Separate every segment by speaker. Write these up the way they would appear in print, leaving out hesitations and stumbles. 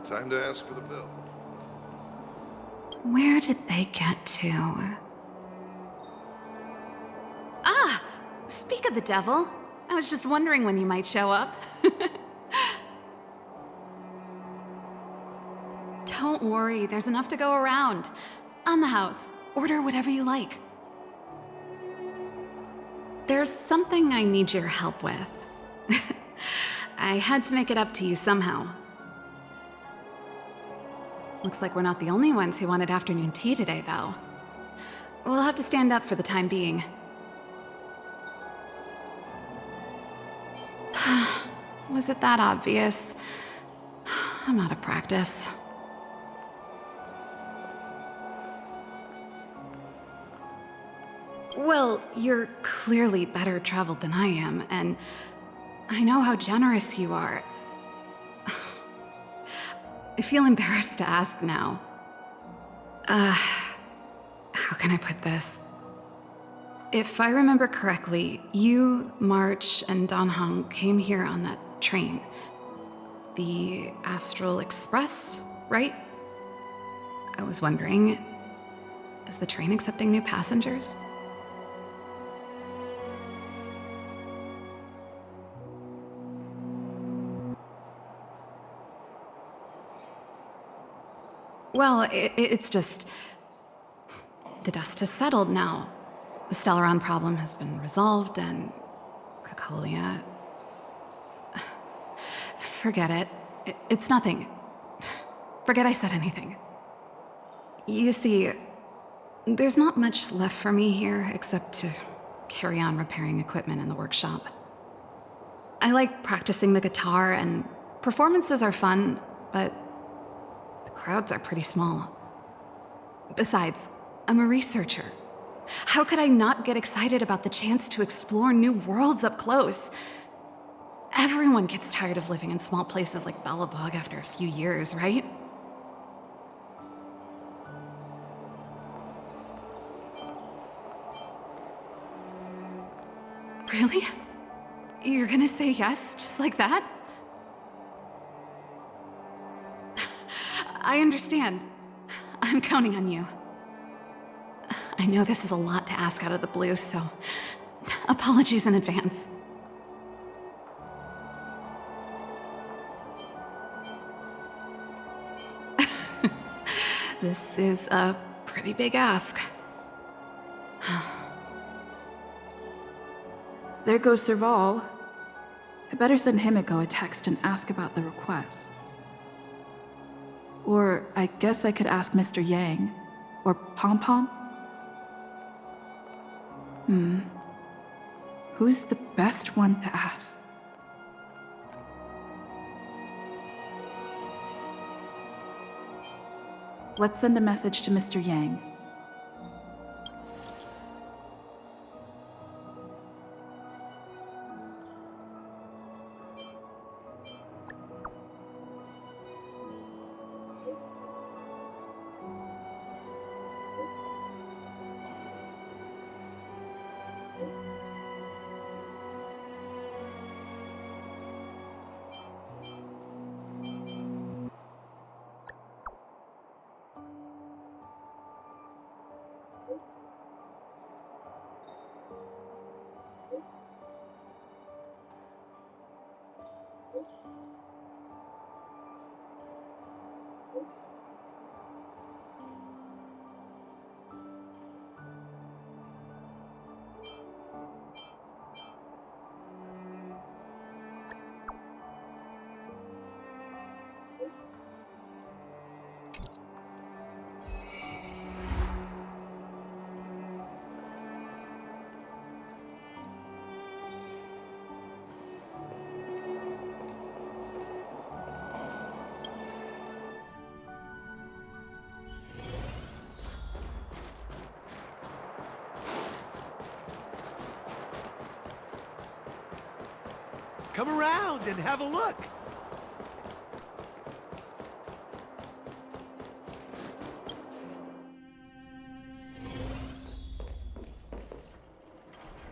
Speaker 1: time to ask for the bill.
Speaker 2: Where did they get to? Ah! Speak of the devil. I was just wondering when you might show up. Don't worry, there's enough to go around. On the house. Order whatever you like. There's something I need your help with. I had to make it up to you somehow. Looks like we're not the only ones who wanted afternoon tea today, though. We'll have to stand up for the time being. Was it that obvious? I'm out of practice. Well, you're clearly better traveled than I am, and I know how generous you are. I feel embarrassed to ask now. How can I put this? If I remember correctly, you, March, and Don Hong came here on that train. The Astral Express, right? I was wondering, is the train accepting new passengers? Well, it's just... the dust has settled now. The Stellaron problem has been resolved, and... Cacolia... Forget it. It's nothing. Forget I said anything. You see, there's not much left for me here except to carry on repairing equipment in the workshop. I like practicing the guitar, and performances are fun, but the crowds are pretty small. Besides, I'm a researcher. How could I not get excited about the chance to explore new worlds up close? Everyone gets tired of living in small places like Bellabog after a few years, right? Really? You're gonna say yes, just like that? I understand. I'm counting on you. I know this is a lot to ask out of the blue, so apologies in advance. This is a pretty big ask.
Speaker 3: There goes Serval. I better send Himiko a text and ask about the request. Or I guess I could ask Mr. Yang. Or Pom Pom. Who's the best one to ask? Let's send a message to Mr. Yang.
Speaker 4: Come around and have a look.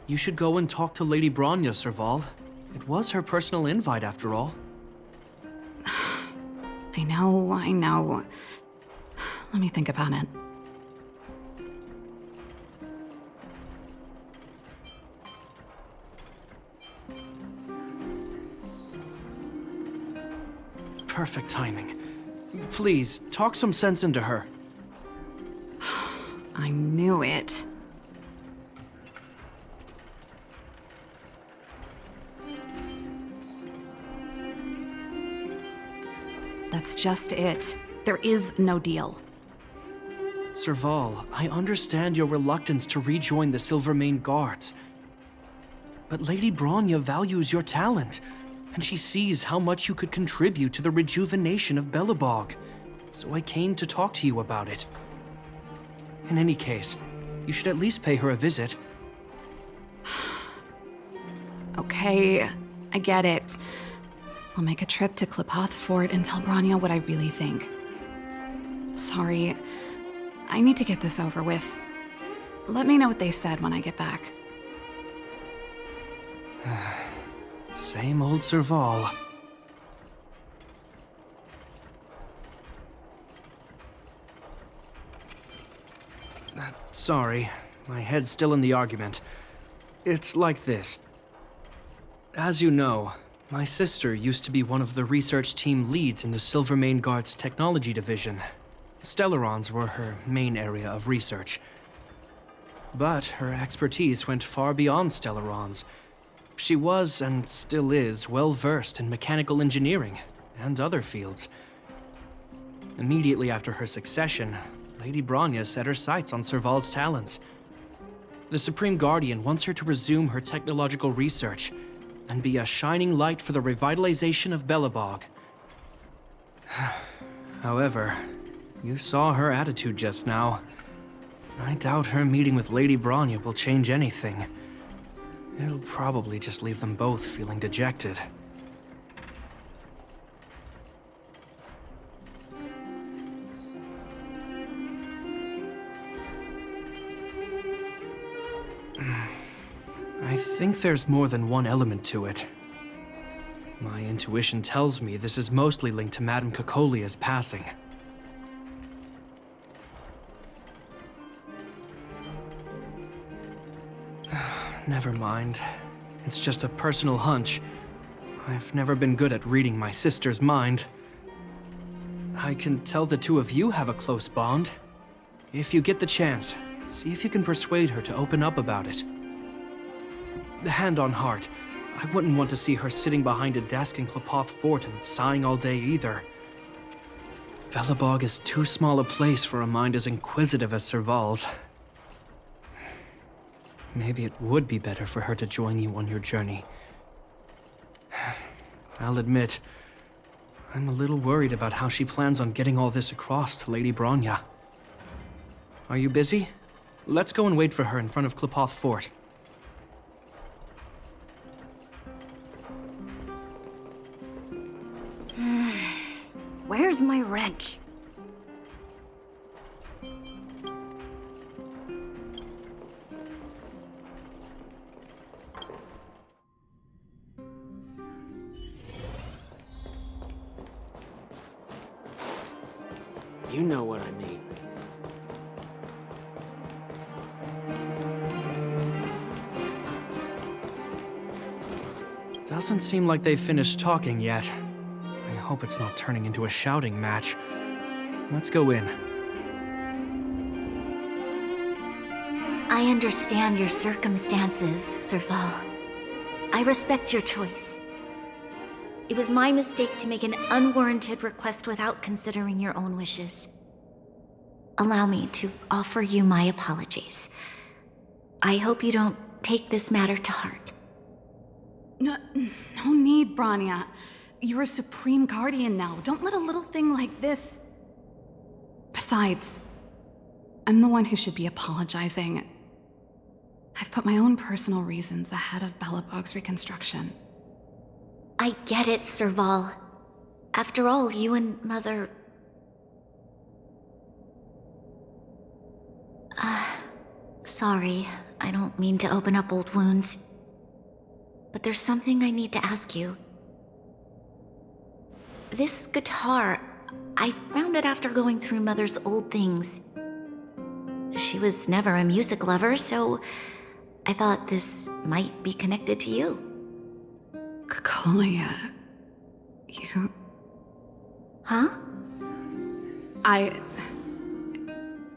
Speaker 5: You should go and talk to Lady Bronya, Serval. It was her personal invite, after all.
Speaker 2: I know. Let me think about it.
Speaker 5: Perfect timing. Please, talk some sense into her.
Speaker 2: I knew it. That's just it. There is no deal.
Speaker 5: Serval, I understand your reluctance to rejoin the Silvermane Guards. But Lady Bronya values your talent, and she sees how much you could contribute to the rejuvenation of Belobog. So I came to talk to you about it. In any case, you should at least pay her a visit.
Speaker 2: Okay, I get it. I'll make a trip to Klipoth Fort and tell Bronya what I really think. Sorry, I need to get this over with. Let me know what they said when I get back.
Speaker 5: Same old Serval. Sorry, my head's still in the argument. It's like this. As you know, my sister used to be one of the research team leads in the Silvermane Guard's technology division. Stellarons were her main area of research. But her expertise went far beyond Stellarons. She was, and still is, well-versed in mechanical engineering and other fields. Immediately after her succession, Lady Bronya set her sights on Serval's talents. The Supreme Guardian wants her to resume her technological research and be a shining light for the revitalization of Belobog. However, you saw her attitude just now. I doubt her meeting with Lady Bronya will change anything. It'll probably just leave them both feeling dejected. I think there's more than one element to it. My intuition tells me this is mostly linked to Madame Cocolia's passing. Never mind. It's just a personal hunch. I've never been good at reading my sister's mind. I can tell the two of you have a close bond. If you get the chance, see if you can persuade her to open up about it. Hand on heart, I wouldn't want to see her sitting behind a desk in Klipoth Fort and sighing all day either. Belobog is too small a place for a mind as inquisitive as Serval's. Maybe it would be better for her to join you on your journey. I'll admit, I'm a little worried about how she plans on getting all this across to Lady Bronya. Are you busy? Let's go and wait for her in front of Klipoth Fort.
Speaker 1: Where's my wrench?
Speaker 6: You know what I mean.
Speaker 5: Doesn't seem like they've finished talking yet. I hope it's not turning into a shouting match. Let's go in.
Speaker 1: I understand your circumstances, Serval. I respect your choice. It was my mistake to make an unwarranted request without considering your own wishes. Allow me to offer you my apologies. I hope you don't take this matter to heart.
Speaker 2: No need, Bronya. You're a Supreme Guardian now. Don't let a little thing like this... Besides, I'm the one who should be apologizing. I've put my own personal reasons ahead of Belobog's reconstruction.
Speaker 1: I get it, Serval. After all, you and Mother... Sorry, I don't mean to open up old wounds. But there's something I need to ask you. This guitar, I found it after going through Mother's old things. She was never a music lover, so I thought this might be connected to you.
Speaker 2: Cocolia, you...
Speaker 1: Huh?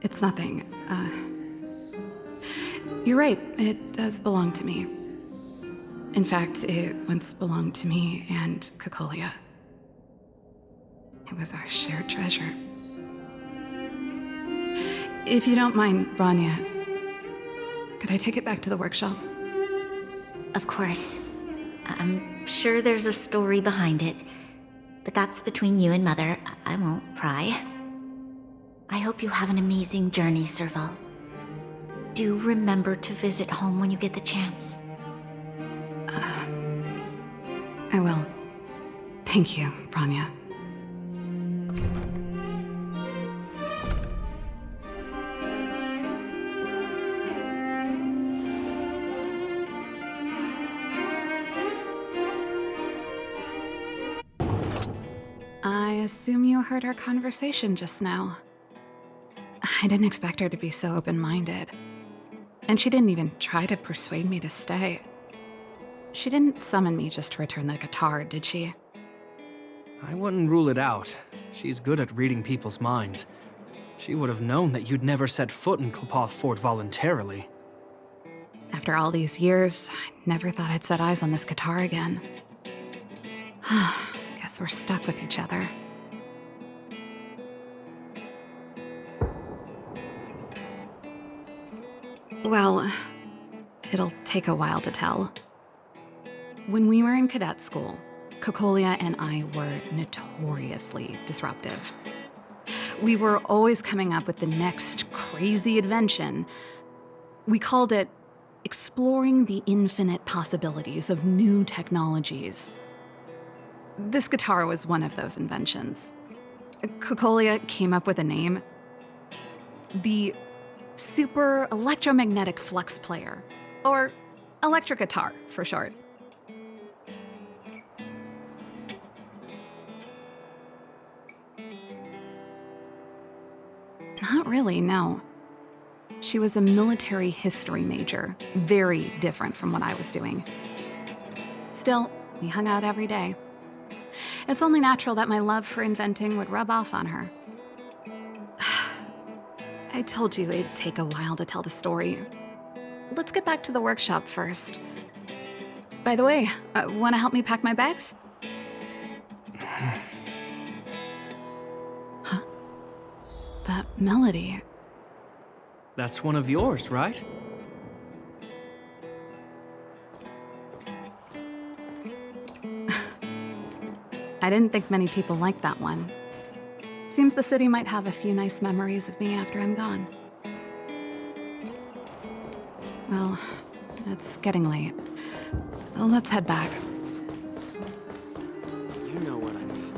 Speaker 2: It's nothing. You're right, it does belong to me. In fact, it once belonged to me and Cocolia. It was our shared treasure. If you don't mind, Rania, could I take it back to the workshop?
Speaker 1: Of course. I'm sure there's a story behind it, but that's between you and Mother. I won't pry. I hope you have an amazing journey, Serval. Do remember to visit home when you get the chance.
Speaker 2: I will. Thank you, Rania. I assume you heard our conversation just now. I didn't expect her to be so open-minded. And she didn't even try to persuade me to stay. She didn't summon me just to return the guitar, did she?
Speaker 5: I wouldn't rule it out. She's good at reading people's minds. She would have known that you'd never set foot in Klapoth Fort voluntarily.
Speaker 2: After all these years, I never thought I'd set eyes on this guitar again. Guess we're stuck with each other. Well, it'll take a while to tell. When we were in cadet school, Cocolia and I were notoriously disruptive. We were always coming up with the next crazy invention. We called it exploring the infinite possibilities of new technologies. This guitar was one of those inventions. Cocolia came up with a name. The Super Electromagnetic Flux Player, or electric guitar for short. Not really, no. She was a military history major, very different from what I was doing. Still, we hung out every day. It's only natural that my love for inventing would rub off on her. I told you it'd take a while to tell the story. Let's get back to the workshop first. By the way, want to help me pack my bags? Huh? That melody.
Speaker 5: That's one of yours, right?
Speaker 2: I didn't think many people liked that one. Seems the city might have a few nice memories of me after I'm gone. Well, it's getting late. Let's head back.
Speaker 6: You know what I mean.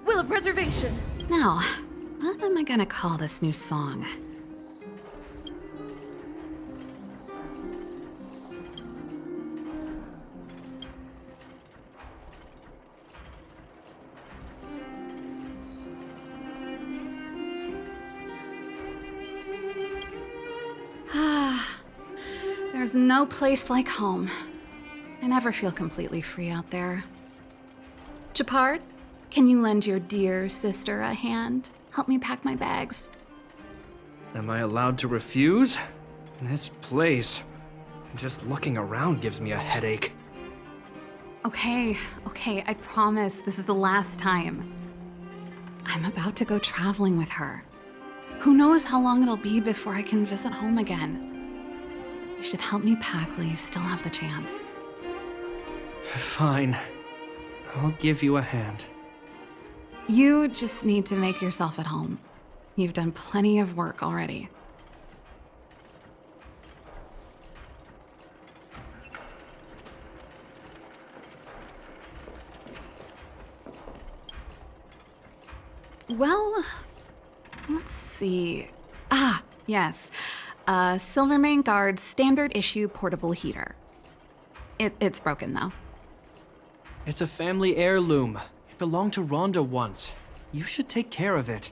Speaker 3: Will of Preservation!
Speaker 2: Now, what am I gonna call this new song? There's no place like home. I never feel completely free out there. Japard, can you lend your dear sister a hand? Help me pack my bags.
Speaker 5: Am I allowed to refuse? This place, just looking around gives me a headache.
Speaker 2: Okay, I promise this is the last time. I'm about to go traveling with her. Who knows how long it'll be before I can visit home again. You should help me pack while you still have the chance.
Speaker 5: Fine. I'll give you a hand.
Speaker 2: You just need to make yourself at home. You've done plenty of work already. Well, let's see. Yes. Silvermane Guard's standard issue portable heater. It's broken, though.
Speaker 5: It's a family heirloom. It belonged to Rhonda once. You should take care of it.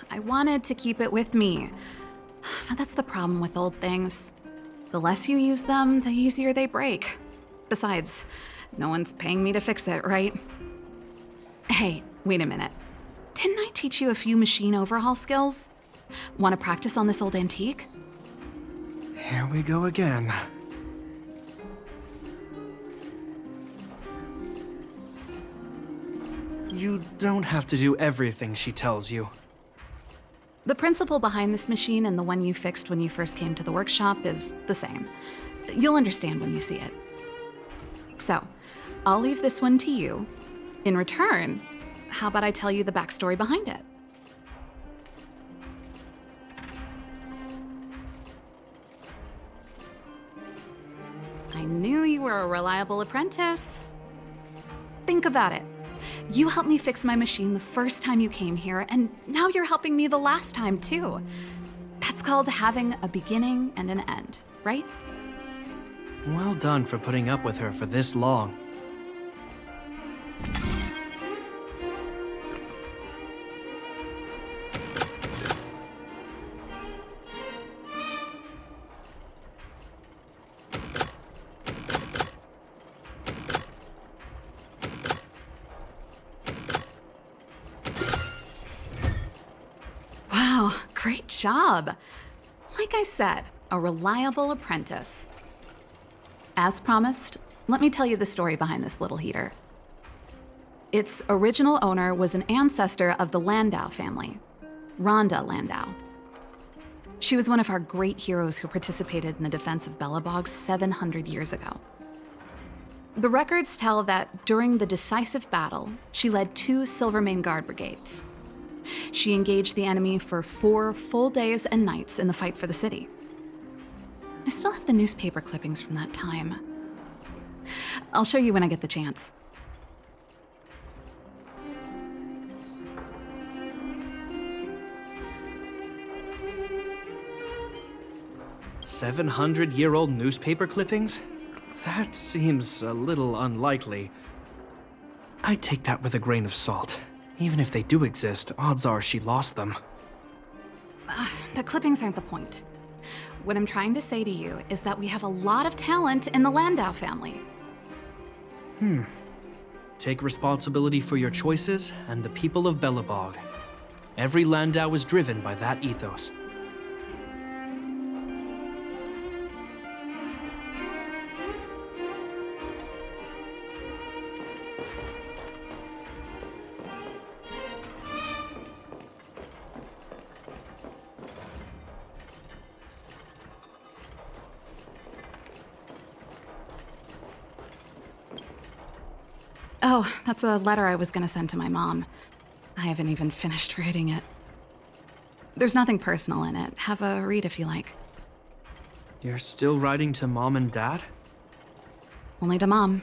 Speaker 2: I wanted to keep it with me. But that's the problem with old things. The less you use them, the easier they break. Besides, no one's paying me to fix it, right? Hey, wait a minute. Didn't I teach you a few machine overhaul skills? Want to practice on this old antique?
Speaker 5: Here we go again. You don't have to do everything she tells you.
Speaker 2: The principle behind this machine and the one you fixed when you first came to the workshop is the same. You'll understand when you see it. So, I'll leave this one to you. In return, how about I tell you the backstory behind it? I knew you were a reliable apprentice. Think about it. You helped me fix my machine the first time you came here, and now you're helping me the last time, too. That's called having a beginning and an end, right?
Speaker 5: Well done for putting up with her for this long.
Speaker 2: Wow, great job. Like I said, a reliable apprentice. As promised, let me tell you the story behind this little heater. Its original owner was an ancestor of the Landau family, Rhonda Landau. She was one of our great heroes who participated in the defense of Belobog 700 years ago. The records tell that during the decisive battle, she led 2 Silvermane Guard brigades. She engaged the enemy for 4 full days and nights in the fight for the city. I still have the newspaper clippings from that time. I'll show you when I get the chance.
Speaker 5: "700-year-old newspaper clippings? That seems a little unlikely. I'd take that with a grain of salt. Even if they do exist, odds are she lost them.
Speaker 2: The clippings aren't the point. What I'm trying to say to you is that we have a lot of talent in the Landau family.
Speaker 5: Take responsibility for your choices and the people of Belobog. Every Landau is driven by that ethos.
Speaker 2: Oh, that's a letter I was gonna send to my mom. I haven't even finished writing it. There's nothing personal in it. Have a read if you like.
Speaker 5: You're still writing to Mom and Dad?
Speaker 2: Only to Mom.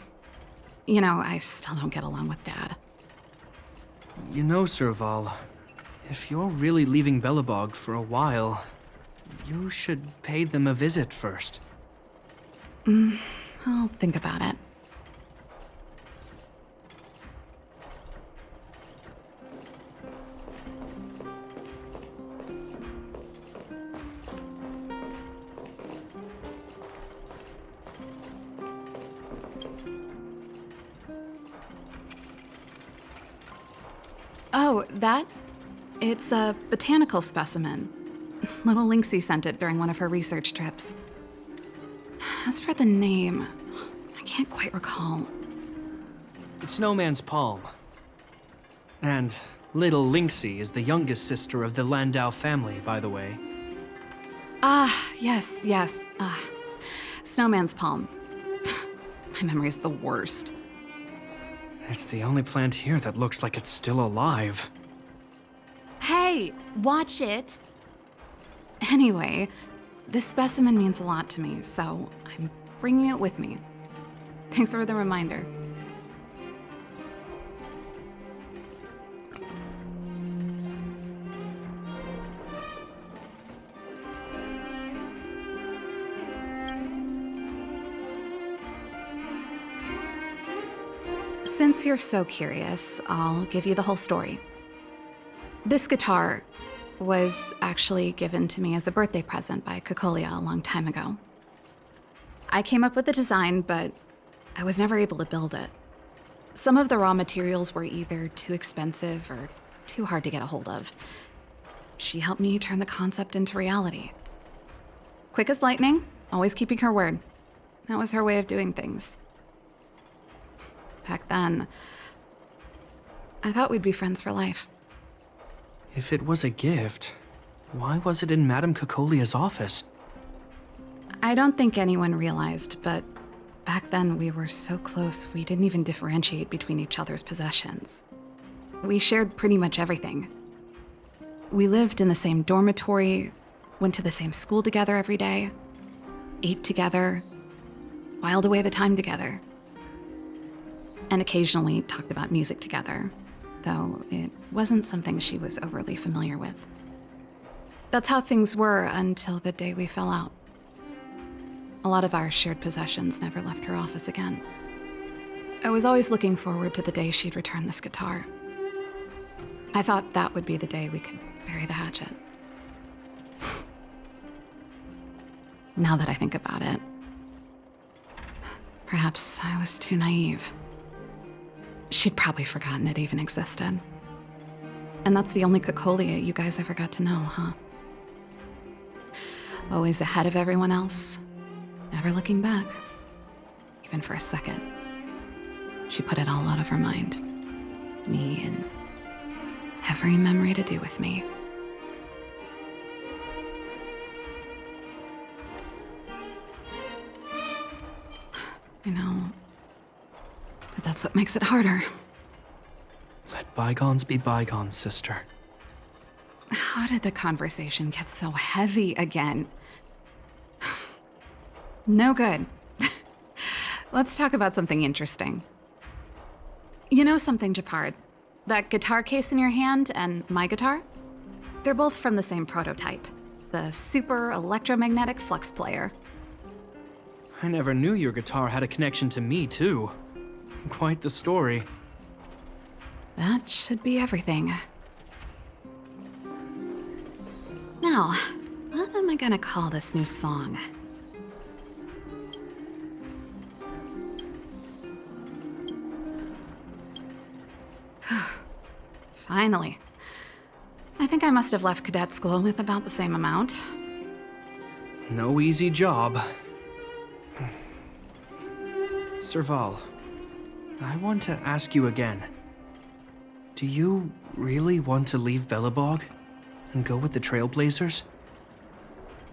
Speaker 2: You know, I still don't get along with Dad.
Speaker 5: You know, Serval, if you're really leaving Belobog for a while, you should pay them a visit first.
Speaker 2: I'll think about it. Oh, that? It's a botanical specimen. Little Lynxie sent it during one of her research trips. As for the name, I can't quite recall.
Speaker 5: Snowman's palm. And little Lynxie is the youngest sister of the Landau family, by the way.
Speaker 2: Yes. Snowman's palm. My memory's the worst.
Speaker 5: It's the only plant here that looks like it's still alive.
Speaker 2: Hey, watch it! Anyway, this specimen means a lot to me, so I'm bringing it with me. Thanks for the reminder. Since you're so curious, I'll give you the whole story. This guitar was actually given to me as a birthday present by Cocolia a long time ago. I came up with the design, but I was never able to build it. Some of the raw materials were either too expensive or too hard to get a hold of. She helped me turn the concept into reality. Quick as lightning, always keeping her word. That was her way of doing things. Back then, I thought we'd be friends for life.
Speaker 5: If it was a gift, why was it in Madame Cocolia's office?
Speaker 2: I don't think anyone realized, but back then we were so close we didn't even differentiate between each other's possessions. We shared pretty much everything. We lived in the same dormitory, went to the same school together every day, ate together, whiled away the time together, and occasionally talked about music together, though it wasn't something she was overly familiar with. That's how things were until the day we fell out. A lot of our shared possessions never left her office again. I was always looking forward to the day she'd return this guitar. I thought that would be the day we could bury the hatchet. Now that I think about it, perhaps I was too naive. She'd probably forgotten it even existed. And that's the only Cocolia you guys ever got to know, huh? Always ahead of everyone else, never looking back, even for a second. She put it all out of her mind. Me and every memory to do with me. You know, but that's what makes it harder.
Speaker 5: Let bygones be bygones, sister.
Speaker 2: How did the conversation get so heavy again? No good. Let's talk about something interesting. You know something, Japard? That guitar case in your hand and my guitar? They're both from the same prototype. The super electromagnetic flex player.
Speaker 5: I never knew your guitar had a connection to me, too. Quite the story.
Speaker 2: That should be everything. Now, what am I gonna call this new song? Finally. I think I must have left cadet school with about the same amount.
Speaker 5: No easy job. Serval, I want to ask you again. Do you really want to leave Belobog and go with the Trailblazers?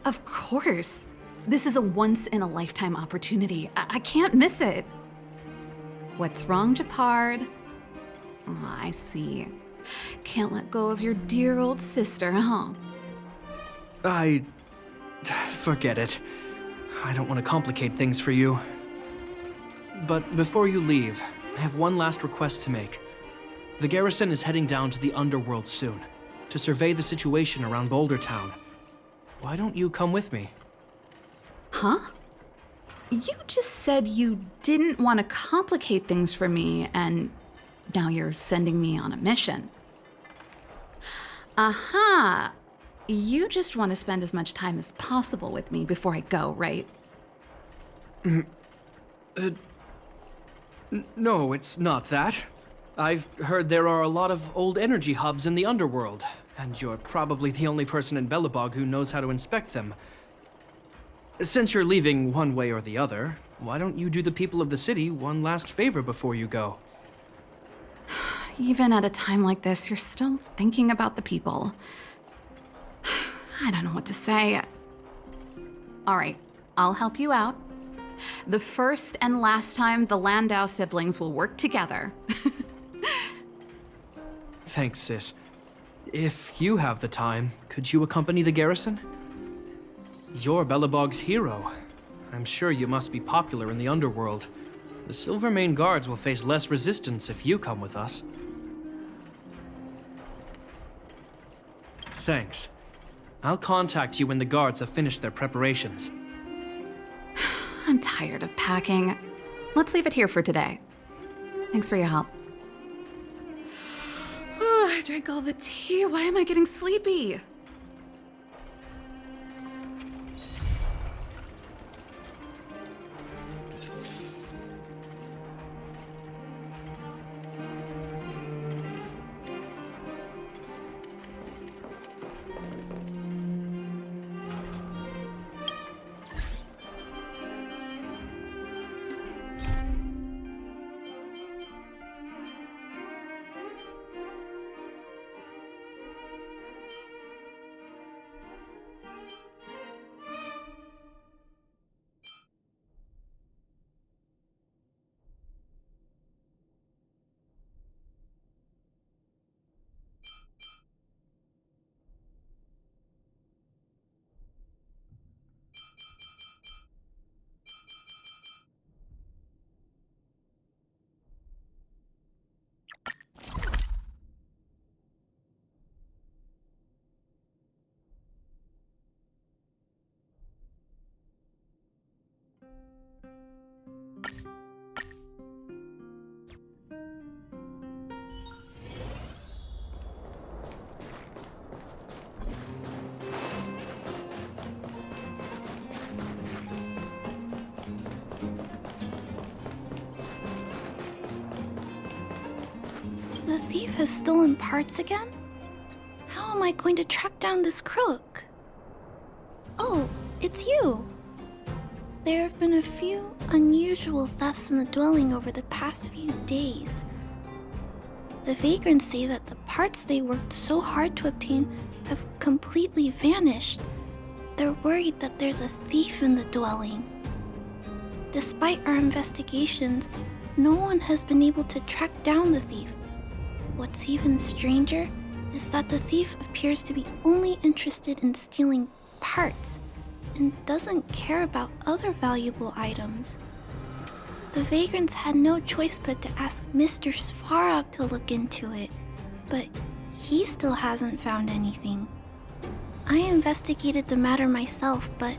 Speaker 2: Of course. This is a once-in-a-lifetime opportunity. I can't miss it. What's wrong, Japard? Oh, I see. Can't let go of your dear old sister, huh?
Speaker 5: Forget it. I don't want to complicate things for you. But before you leave, I have one last request to make. The garrison is heading down to the underworld soon, to survey the situation around Boulder Town. Why don't you come with me?
Speaker 2: Huh? You just said you didn't want to complicate things for me, and now you're sending me on a mission. Aha! You just want to spend as much time as possible with me before I go, right?
Speaker 5: No, it's not that. I've heard there are a lot of old energy hubs in the underworld, and you're probably the only person in Belobog who knows how to inspect them. Since you're leaving one way or the other, why don't you do the people of the city one last favor before you go?
Speaker 2: Even at a time like this, you're still thinking about the people. I don't know what to say. All right, I'll help you out. The first and last time the Landau siblings will work together.
Speaker 5: Thanks, sis. If you have the time, could you accompany the garrison? You're Belobog's hero. I'm sure you must be popular in the underworld. The Silvermane guards will face less resistance if you come with us. Thanks. I'll contact you when the guards have finished their preparations.
Speaker 2: I'm tired of packing. Let's leave it here for today. Thanks for your help. Oh, I drank all the tea. Why am I getting sleepy?
Speaker 7: The thief has stolen parts again? How am I going to track down this crook? Oh, it's you! There have been a few unusual thefts in the dwelling over the past few days. The vagrants say that the parts they worked so hard to obtain have completely vanished. They're worried that there's a thief in the dwelling. Despite our investigations, no one has been able to track down the thief. What's even stranger is that the thief appears to be only interested in stealing parts and doesn't care about other valuable items. The vagrants had no choice but to ask Mr. Svarog to look into it, but he still hasn't found anything. I investigated the matter myself, but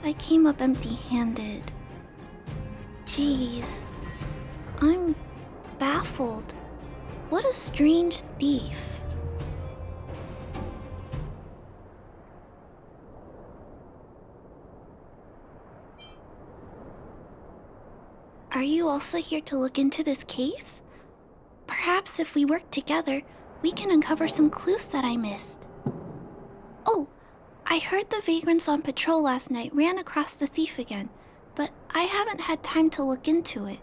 Speaker 7: I came up empty-handed. Jeez, I'm baffled. What a strange thief. Are you also here to look into this case? Perhaps if we work together, we can uncover some clues that I missed. Oh, I heard the vagrants on patrol last night ran across the thief again, but I haven't had time to look into it.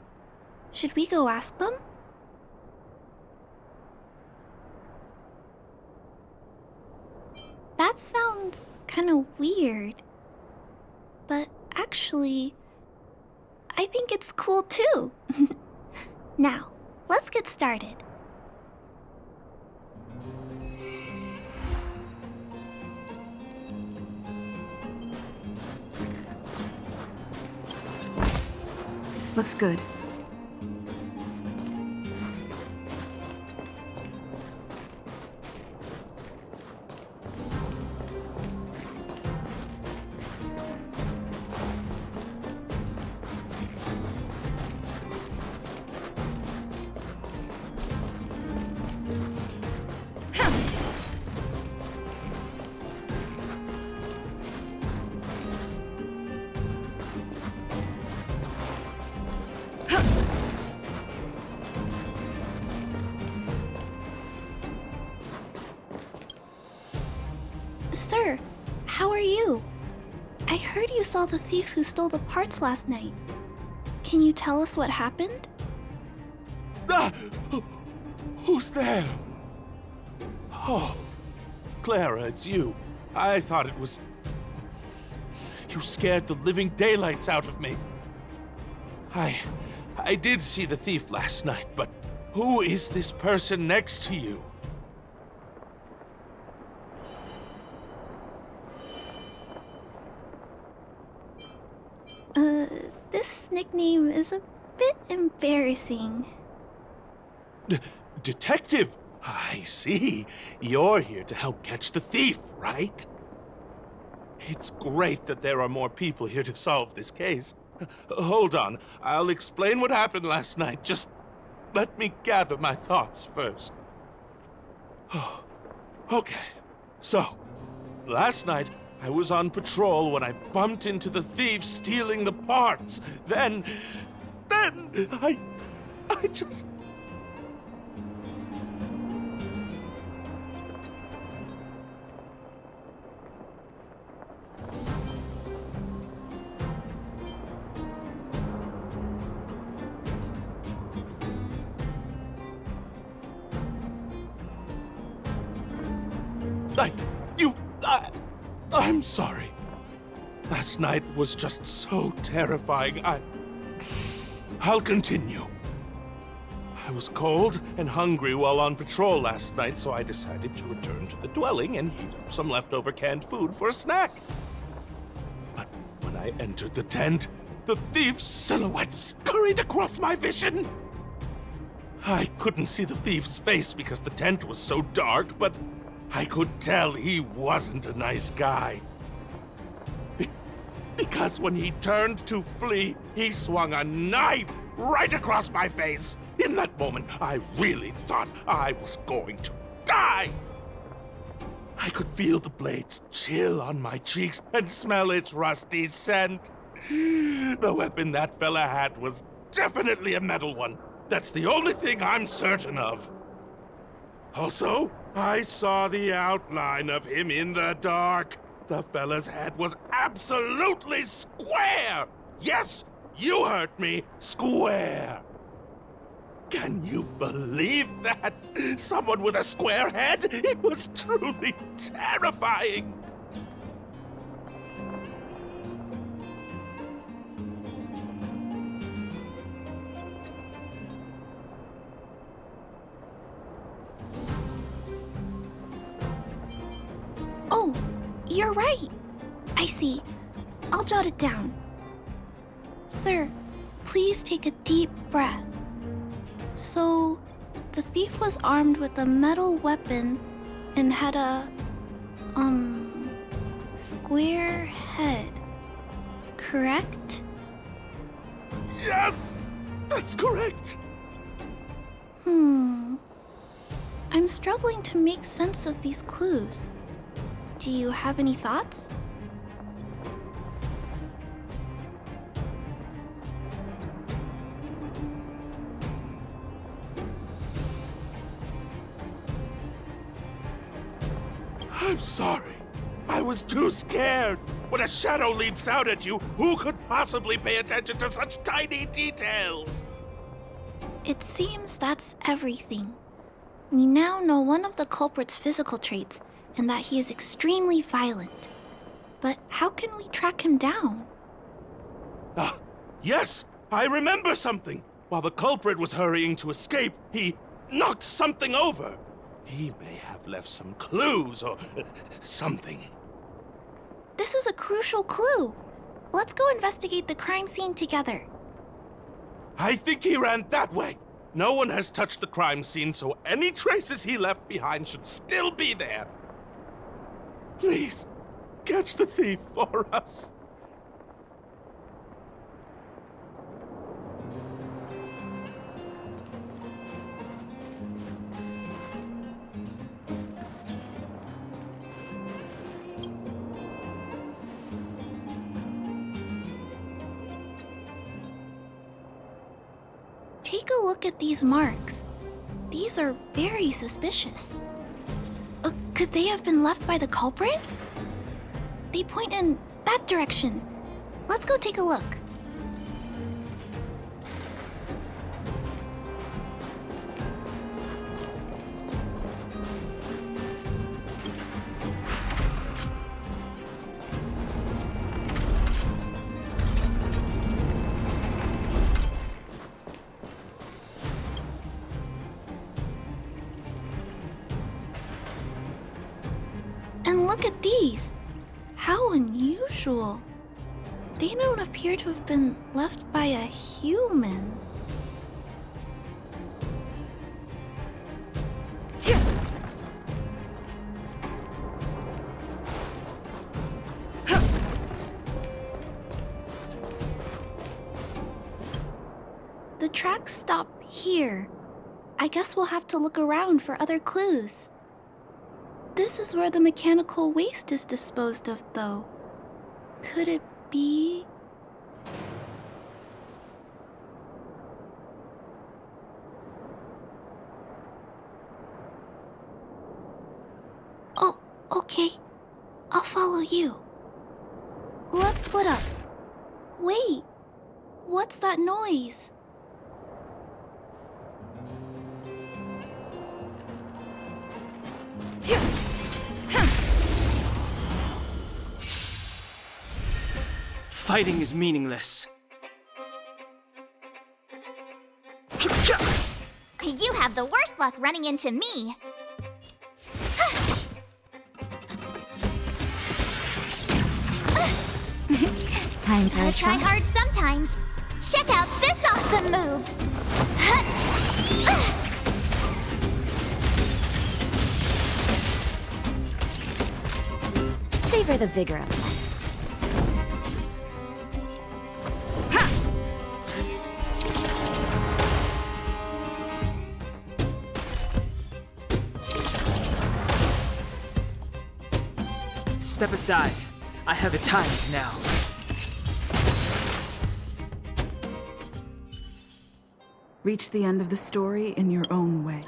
Speaker 7: Should we go ask them? That sounds kinda weird. But actually, I think it's cool too. Now, let's get started.
Speaker 2: Looks good.
Speaker 7: Sir, how are you? I heard you saw the thief who stole the parts last night. Can you tell us what happened?
Speaker 4: Ah! Who's there? Oh, Clara, it's you. I thought it was... You scared the living daylights out of me. I did see the thief last night, but who is this person next to you?
Speaker 7: This nickname is a bit embarrassing.
Speaker 4: Detective? I see. You're here to help catch the thief, right? It's great that there are more people here to solve this case. Hold on. I'll explain what happened last night. Just let me gather my thoughts first. Okay, so, last night I was on patrol when I bumped into the thief stealing the parts. Then I just... I'm sorry. Last night was just so terrifying. I'll continue. I was cold and hungry while on patrol last night, so I decided to return to the dwelling and heat up some leftover canned food for a snack. But when I entered the tent, the thief's silhouette scurried across my vision. I couldn't see the thief's face because the tent was so dark, but I could tell he wasn't a nice guy. Because when he turned to flee, he swung a knife right across my face. In that moment, I really thought I was going to die. I could feel the blades chill on my cheeks and smell its rusty scent. The weapon that fella had was definitely a metal one. That's the only thing I'm certain of. Also, I saw the outline of him in the dark. The fella's head was absolutely square! Yes, you heard me, square! Can you believe that? Someone with a square head? It was truly terrifying!
Speaker 7: Oh, you're right. I see. I'll jot it down. Sir, please take a deep breath. So, the thief was armed with a metal weapon and had a, square head. Correct?
Speaker 4: Yes! That's correct!
Speaker 7: I'm struggling to make sense of these clues. Do you have any thoughts?
Speaker 4: I'm sorry. I was too scared. When a shadow leaps out at you, who could possibly pay attention to such tiny details?
Speaker 7: It seems that's everything. We now know one of the culprit's physical traits, and that he is extremely violent. But how can we track him down?
Speaker 4: Yes! I remember something! While the culprit was hurrying to escape, he knocked something over. He may have left some clues or something.
Speaker 7: This is a crucial clue. Let's go investigate the crime scene together.
Speaker 4: I think he ran that way. No one has touched the crime scene, so any traces he left behind should still be there. Please, catch the thief for us.
Speaker 7: Take a look at these marks. These are very suspicious. Could they have been left by the culprit? They point in that direction. Let's go take a look. And look at these. How unusual. They don't appear to have been left by a human. The tracks stop here. I guess we'll have to look around for other clues. This is where the mechanical waste is disposed of, though. Could it be... Oh, okay. I'll follow you. Let's split up. Wait, what's that noise?
Speaker 6: Fighting is meaningless.
Speaker 8: You have the worst luck running into me.
Speaker 1: Time for a
Speaker 8: I try
Speaker 1: shot.
Speaker 8: hard sometimes. Check out this awesome move.
Speaker 1: Savor the vigor of life.
Speaker 6: Step aside. I have the times now.
Speaker 3: Reach the end of the story in your own way.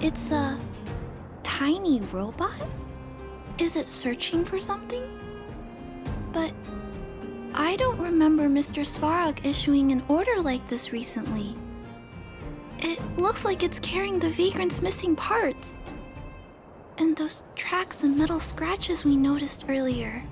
Speaker 7: It's a tiny robot? Is it searching for something? But I don't remember Mr. Svarog issuing an order like this recently. It looks like it's carrying the vagrant's missing parts. And those tracks and metal scratches we noticed earlier.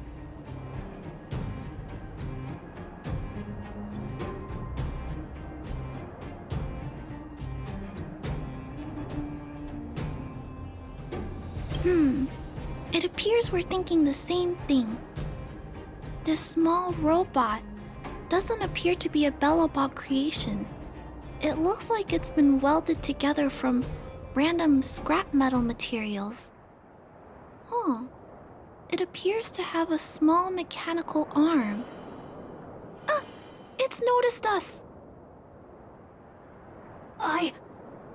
Speaker 7: It appears we're thinking the same thing. This small robot doesn't appear to be a Bellabob creation. It looks like it's been welded together from random scrap metal materials. Huh. It appears to have a small mechanical arm. Ah! It's noticed us!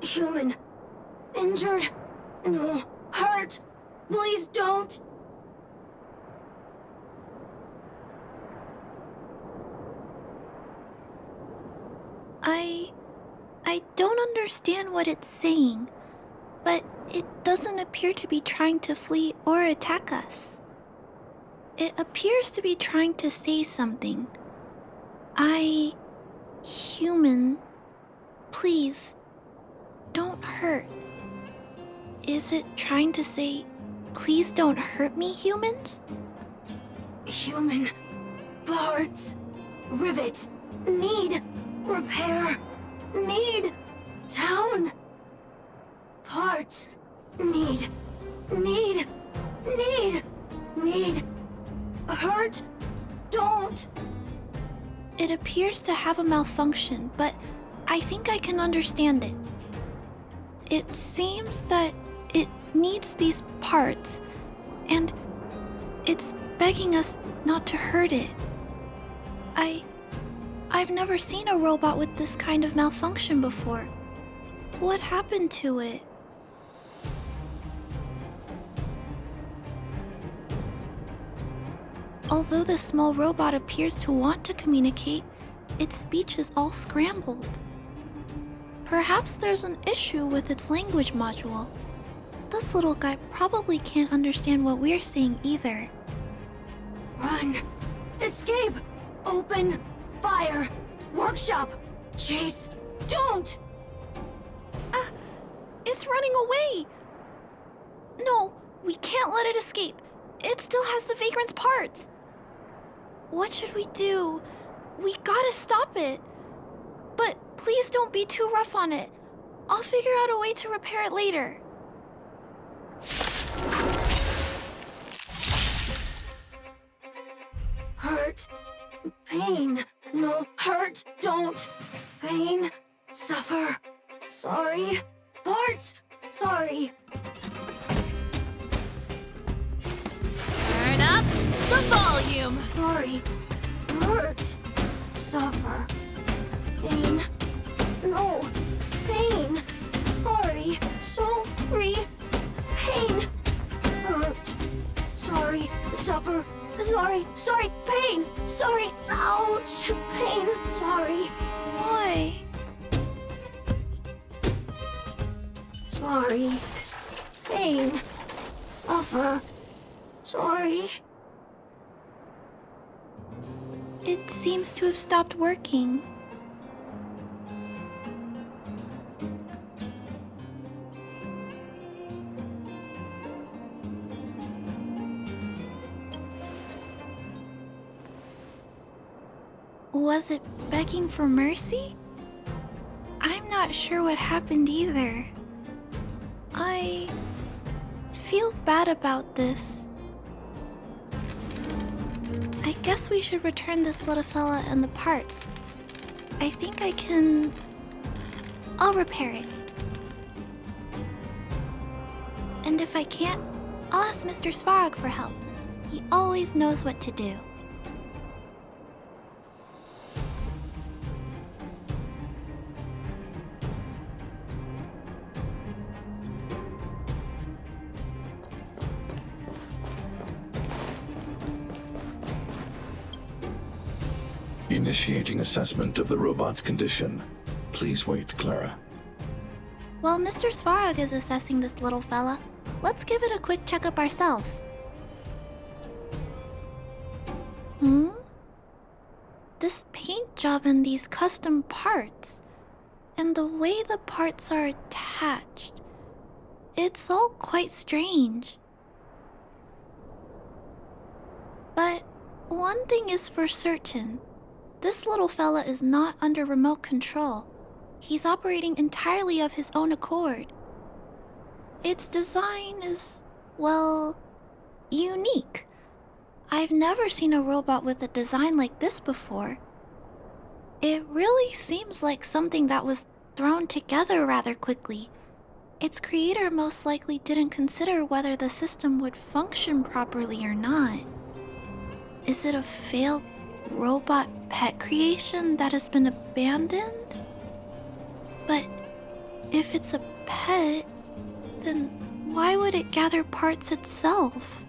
Speaker 9: Human. Injured. No. Hurt. Please don't.
Speaker 7: I don't understand what it's saying, but it doesn't appear to be trying to flee or attack us. It appears to be trying to say something. Human, please, don't hurt. Is it trying to say, please don't hurt me, humans?
Speaker 9: Human. Parts. Rivet. Need. Repair. Need. Town. Parts. Need. Need. Need. Need. Hurt. Don't.
Speaker 7: It appears to have a malfunction, but I think I can understand it. It seems that it needs these parts, and it's begging us not to hurt it. I've never seen a robot with this kind of malfunction before. What happened to it? Although the small robot appears to want to communicate, its speech is all scrambled. Perhaps there's an issue with its language module. This little guy probably can't understand what we're saying either.
Speaker 9: Run. Escape. Open. Fire. Workshop. Chase. Don't.
Speaker 7: It's running away! No, we can't let it escape. It still has the vagrant's parts. What should we do? We gotta stop it. But please don't be too rough on it. I'll figure out a way to repair it later.
Speaker 9: Hurt. Pain. No, hurt. Don't. Pain. Suffer. Sorry. Parts. Sorry.
Speaker 8: Turn up the volume.
Speaker 9: Sorry. Hurt. Suffer. Pain. No. Pain. Sorry. Sorry. Pain. Hurt. Sorry. Suffer. Sorry. Sorry. Pain. Sorry. Ouch. Pain. Sorry.
Speaker 7: Why?
Speaker 9: Sorry. Pain. Suffer. Sorry.
Speaker 7: It seems to have stopped working. Was it begging for mercy? I'm not sure what happened either. I feel bad about this. I guess we should return this little fella and the parts. I think I can... I'll repair it. And if I can't, I'll ask Mr. Svarog for help. He always knows what to do.
Speaker 10: Initiating assessment of the robot's condition. Please wait, Clara.
Speaker 7: While Mr. Svarog is assessing this little fella, let's give it a quick checkup ourselves. This paint job and these custom parts, and the way the parts are attached, it's all quite strange. But one thing is for certain. This little fella is not under remote control. He's operating entirely of his own accord. Its design is, well, unique. I've never seen a robot with a design like this before. It really seems like something that was thrown together rather quickly. Its creator most likely didn't consider whether the system would function properly or not. Is it a failed robot pet creation that has been abandoned? But if it's a pet, then why would it gather parts itself?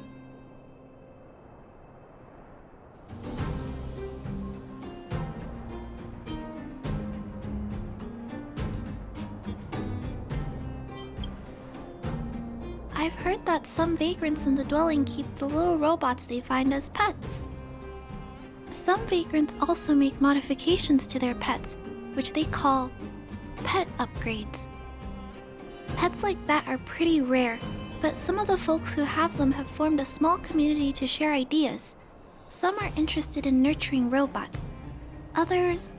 Speaker 7: I've heard that some vagrants in the dwelling keep the little robots they find as pets. Some vagrants also make modifications to their pets, which they call pet upgrades. Pets like that are pretty rare, but some of the folks who have them have formed a small community to share ideas. Some are interested in nurturing robots. Others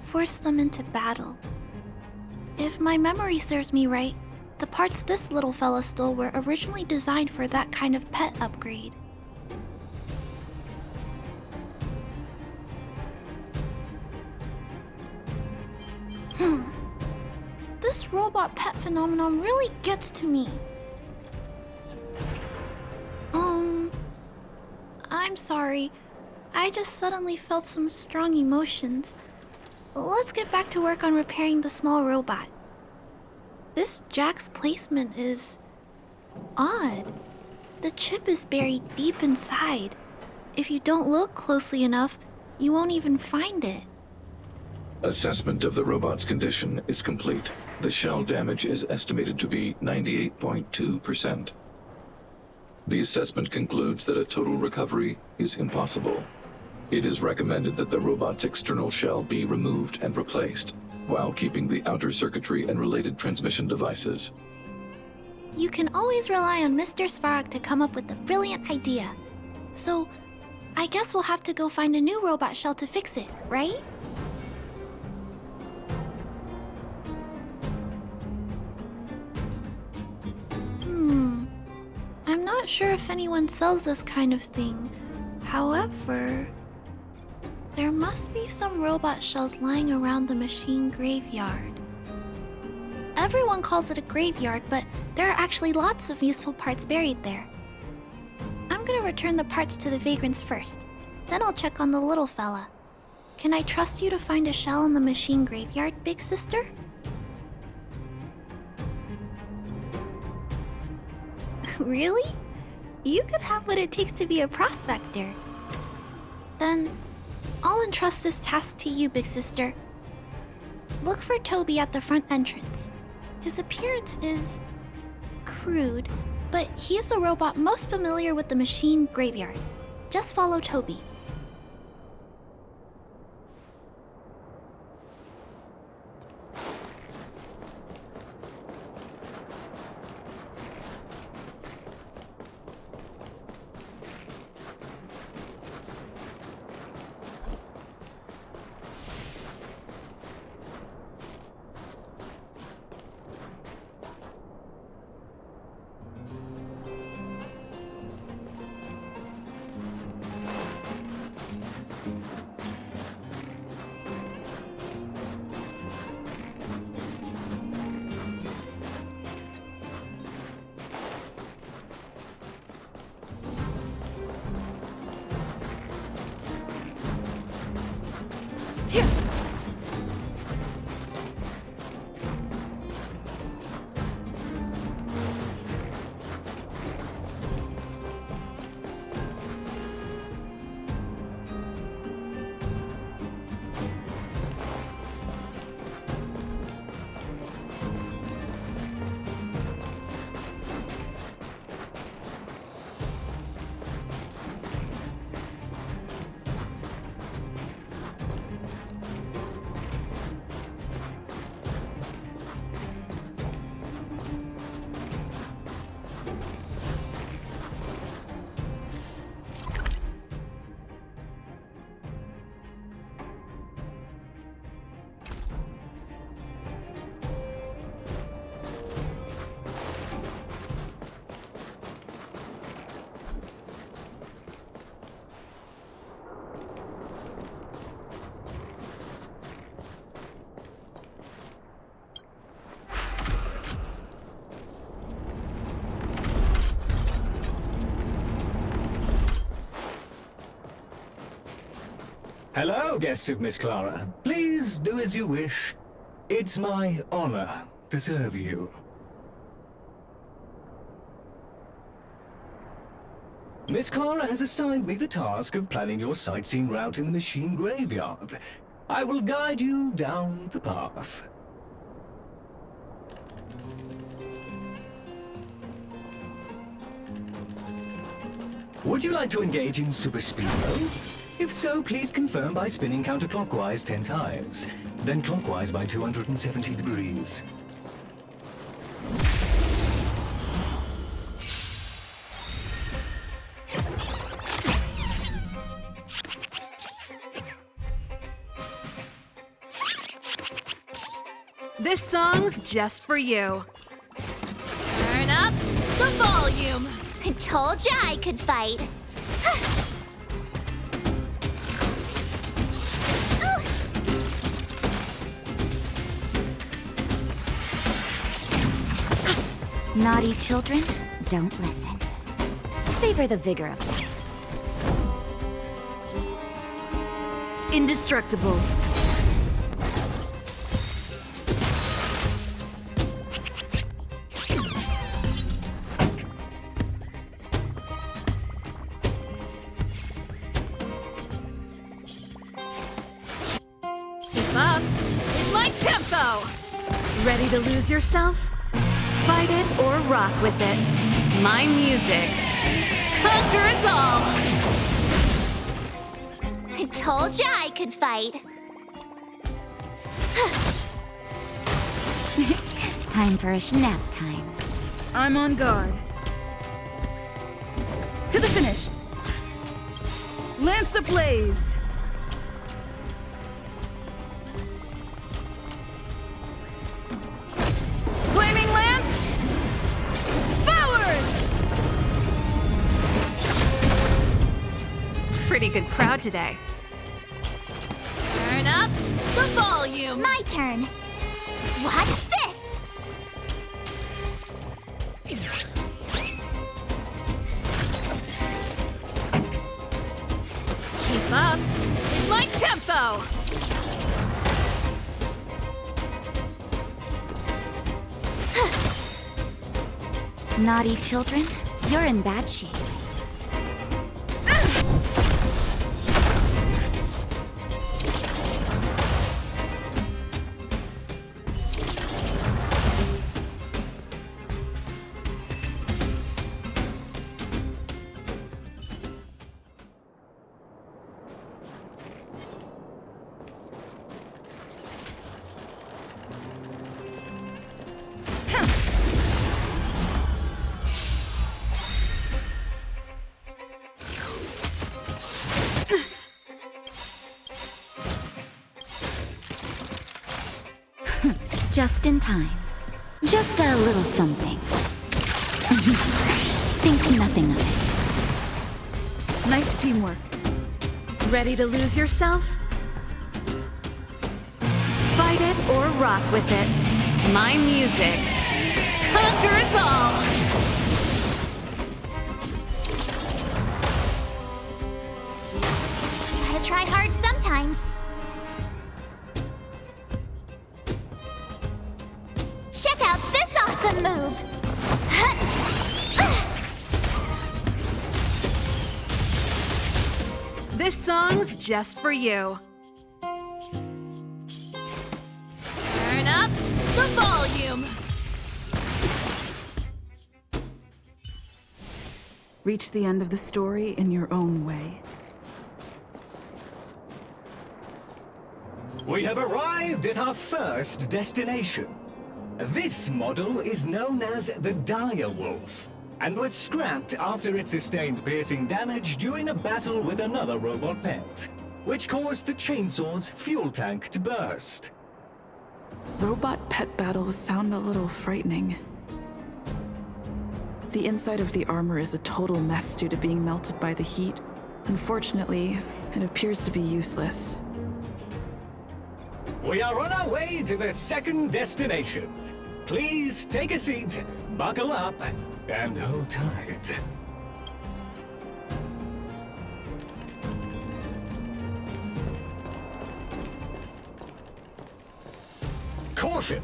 Speaker 7: force them into battle. If my memory serves me right, the parts this little fella stole were originally designed for that kind of pet upgrade. This robot pet phenomenon really gets to me. I'm sorry. I just suddenly felt some strong emotions. Let's get back to work on repairing the small robot. This jack's placement is odd. The chip is buried deep inside. If you don't look closely enough, you won't even find it.
Speaker 10: Assessment of the robot's condition is complete. The shell damage is estimated to be 98.2%. The assessment concludes that a total recovery is impossible. It is recommended that the robot's external shell be removed and replaced, while keeping the outer circuitry and related transmission devices.
Speaker 7: You can always rely on Mr. Svarog to come up with a brilliant idea. So, I guess we'll have to go find a new robot shell to fix it, right? not sure if anyone sells this kind of thing. However, there must be some robot shells lying around the machine graveyard. Everyone calls it a graveyard, but there are actually lots of useful parts buried there. I'm gonna return the parts to the vagrants first. Then I'll check on the little fella. Can I trust you to find a shell in the machine graveyard, big sister? Really? You could have what it takes to be a prospector. Then, I'll entrust this task to you, big sister. Look for Toby at the front entrance. His appearance is crude, but he's the robot most familiar with the machine graveyard. Just follow Toby.
Speaker 11: Hello, guests of Miss Clara. Please do as you wish. It's my honor to serve you. Miss Clara has assigned me the task of planning your sightseeing route in the machine graveyard. I will guide you down the path. Would you like to engage in super speed mode? If so, please confirm by spinning counterclockwise 10 times, then clockwise by 270 degrees.
Speaker 2: This song's just for you.
Speaker 8: Turn up the volume.
Speaker 1: I told ya I could fight. Naughty children, don't listen. Savor the vigor of life.
Speaker 2: Indestructible.
Speaker 8: Keep up. It's my tempo.
Speaker 2: Ready to lose yourself? Fight it or rock with it. My music.
Speaker 8: Conquer us all.
Speaker 1: I told ya I could fight. Time for a nap time.
Speaker 3: I'm on guard. To the finish. Lance ablaze. Flaming lance. Forward.
Speaker 8: Pretty good crowd today. Turn up the volume.
Speaker 9: My turn. What's this?
Speaker 8: Keep up with my tempo.
Speaker 1: Naughty children, you're in bad shape. Just in time. Just a little something. Think nothing of it.
Speaker 3: Nice teamwork.
Speaker 8: Ready to lose yourself? Fight it or rock with it. My music conquers all!
Speaker 9: Gotta try hard sometimes. Check out this awesome move!
Speaker 8: This song's just for you. Turn up the volume.
Speaker 3: Reach the end of the story in your own way.
Speaker 11: We have arrived at our first destination. This model is known as the Dire Wolf, and was scrapped after it sustained piercing damage during a battle with another robot pet, which caused the chainsaw's fuel tank to burst.
Speaker 3: Robot pet battles sound a little frightening. The inside of the armor is a total mess due to being melted by the heat. Unfortunately, it appears to be useless.
Speaker 11: We are on our way to the second destination. Please take a seat, buckle up, and hold tight. Caution!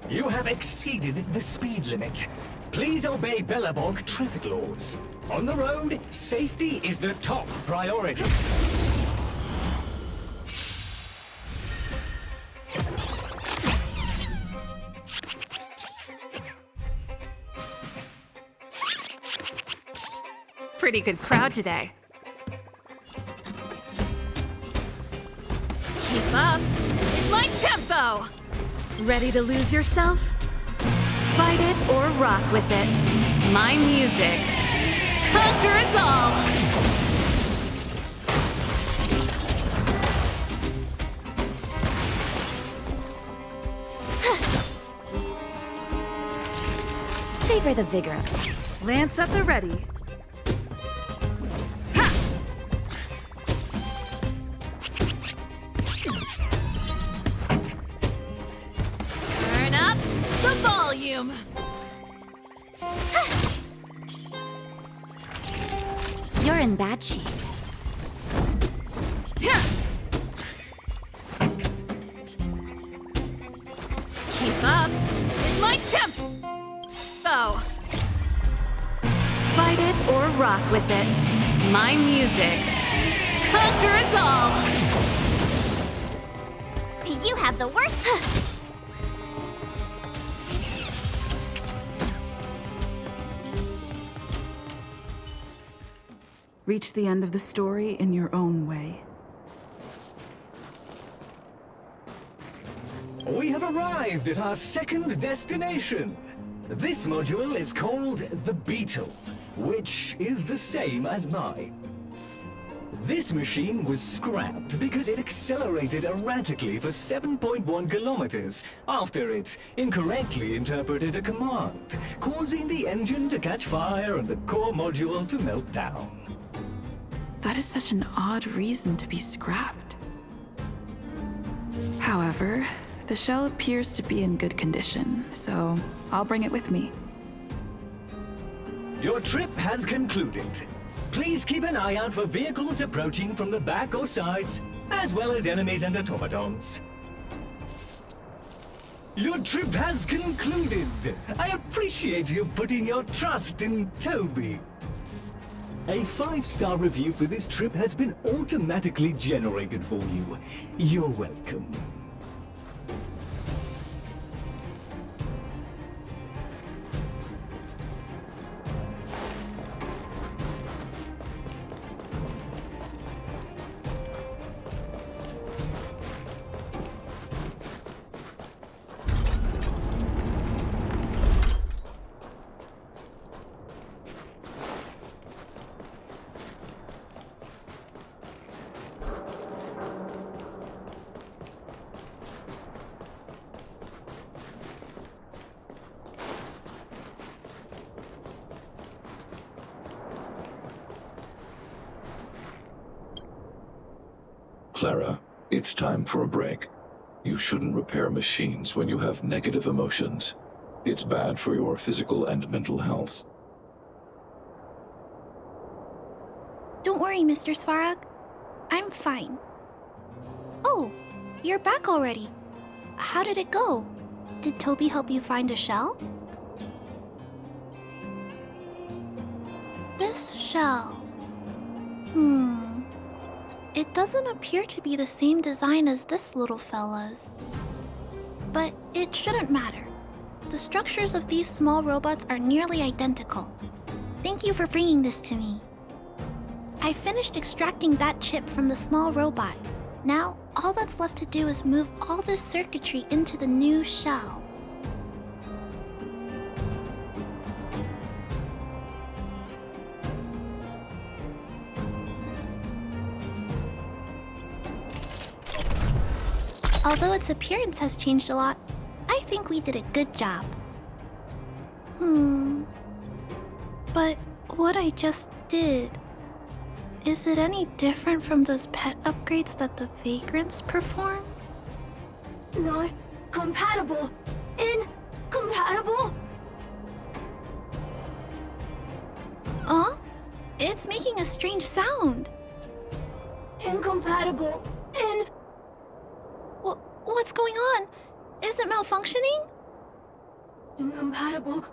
Speaker 11: You have exceeded the speed limit. Please obey Bellabog traffic laws. On the road, safety is the top priority.
Speaker 8: Pretty good crowd today. Keep up with my tempo. Ready to lose yourself? Fight it or rock with it. My music conquers all.
Speaker 1: Savor the vigor.
Speaker 8: Lance at the ready. Turn up the volume.
Speaker 1: You're in bad shape.
Speaker 8: Keep up with my tempo. Fight it or rock with it. My music conquers all.
Speaker 9: You have the worst.
Speaker 3: Reach the end of the story in your own way.
Speaker 11: We have arrived at our second destination. This module is called the Beetle, which is the same as mine. This machine was scrapped because it accelerated erratically for 7.1 kilometers after it incorrectly interpreted a command, causing the engine to catch fire and the core module to melt down.
Speaker 3: That is such an odd reason to be scrapped. However, the shell appears to be in good condition, so I'll bring it with me.
Speaker 11: Your trip has concluded. Please keep an eye out for vehicles approaching from the back or sides, as well as enemies and automatons. Your trip has concluded. I appreciate you putting your trust in Toby. A 5-star review for this trip has been automatically generated for you. You're welcome.
Speaker 10: Clara, it's time for a break. You shouldn't repair machines when you have negative emotions. It's bad for your physical and mental health.
Speaker 7: Don't worry, Mr. Svarog. I'm fine. Oh, you're back already. How did it go? Did Toby help you find a shell? This shell... It doesn't appear to be the same design as this little fella's. But it shouldn't matter. The structures of these small robots are nearly identical. Thank you for bringing this to me. I finished extracting that chip from the small robot. Now, all that's left to do is move all this circuitry into the new shell. Although its appearance has changed a lot, I think we did a good job. But what I just did... Is it any different from those pet upgrades that the Vagrants perform?
Speaker 12: Not compatible. Incompatible?
Speaker 7: Huh? It's making a strange sound.
Speaker 12: Incompatible.
Speaker 7: What's going on? Is it malfunctioning?
Speaker 12: Incompatible.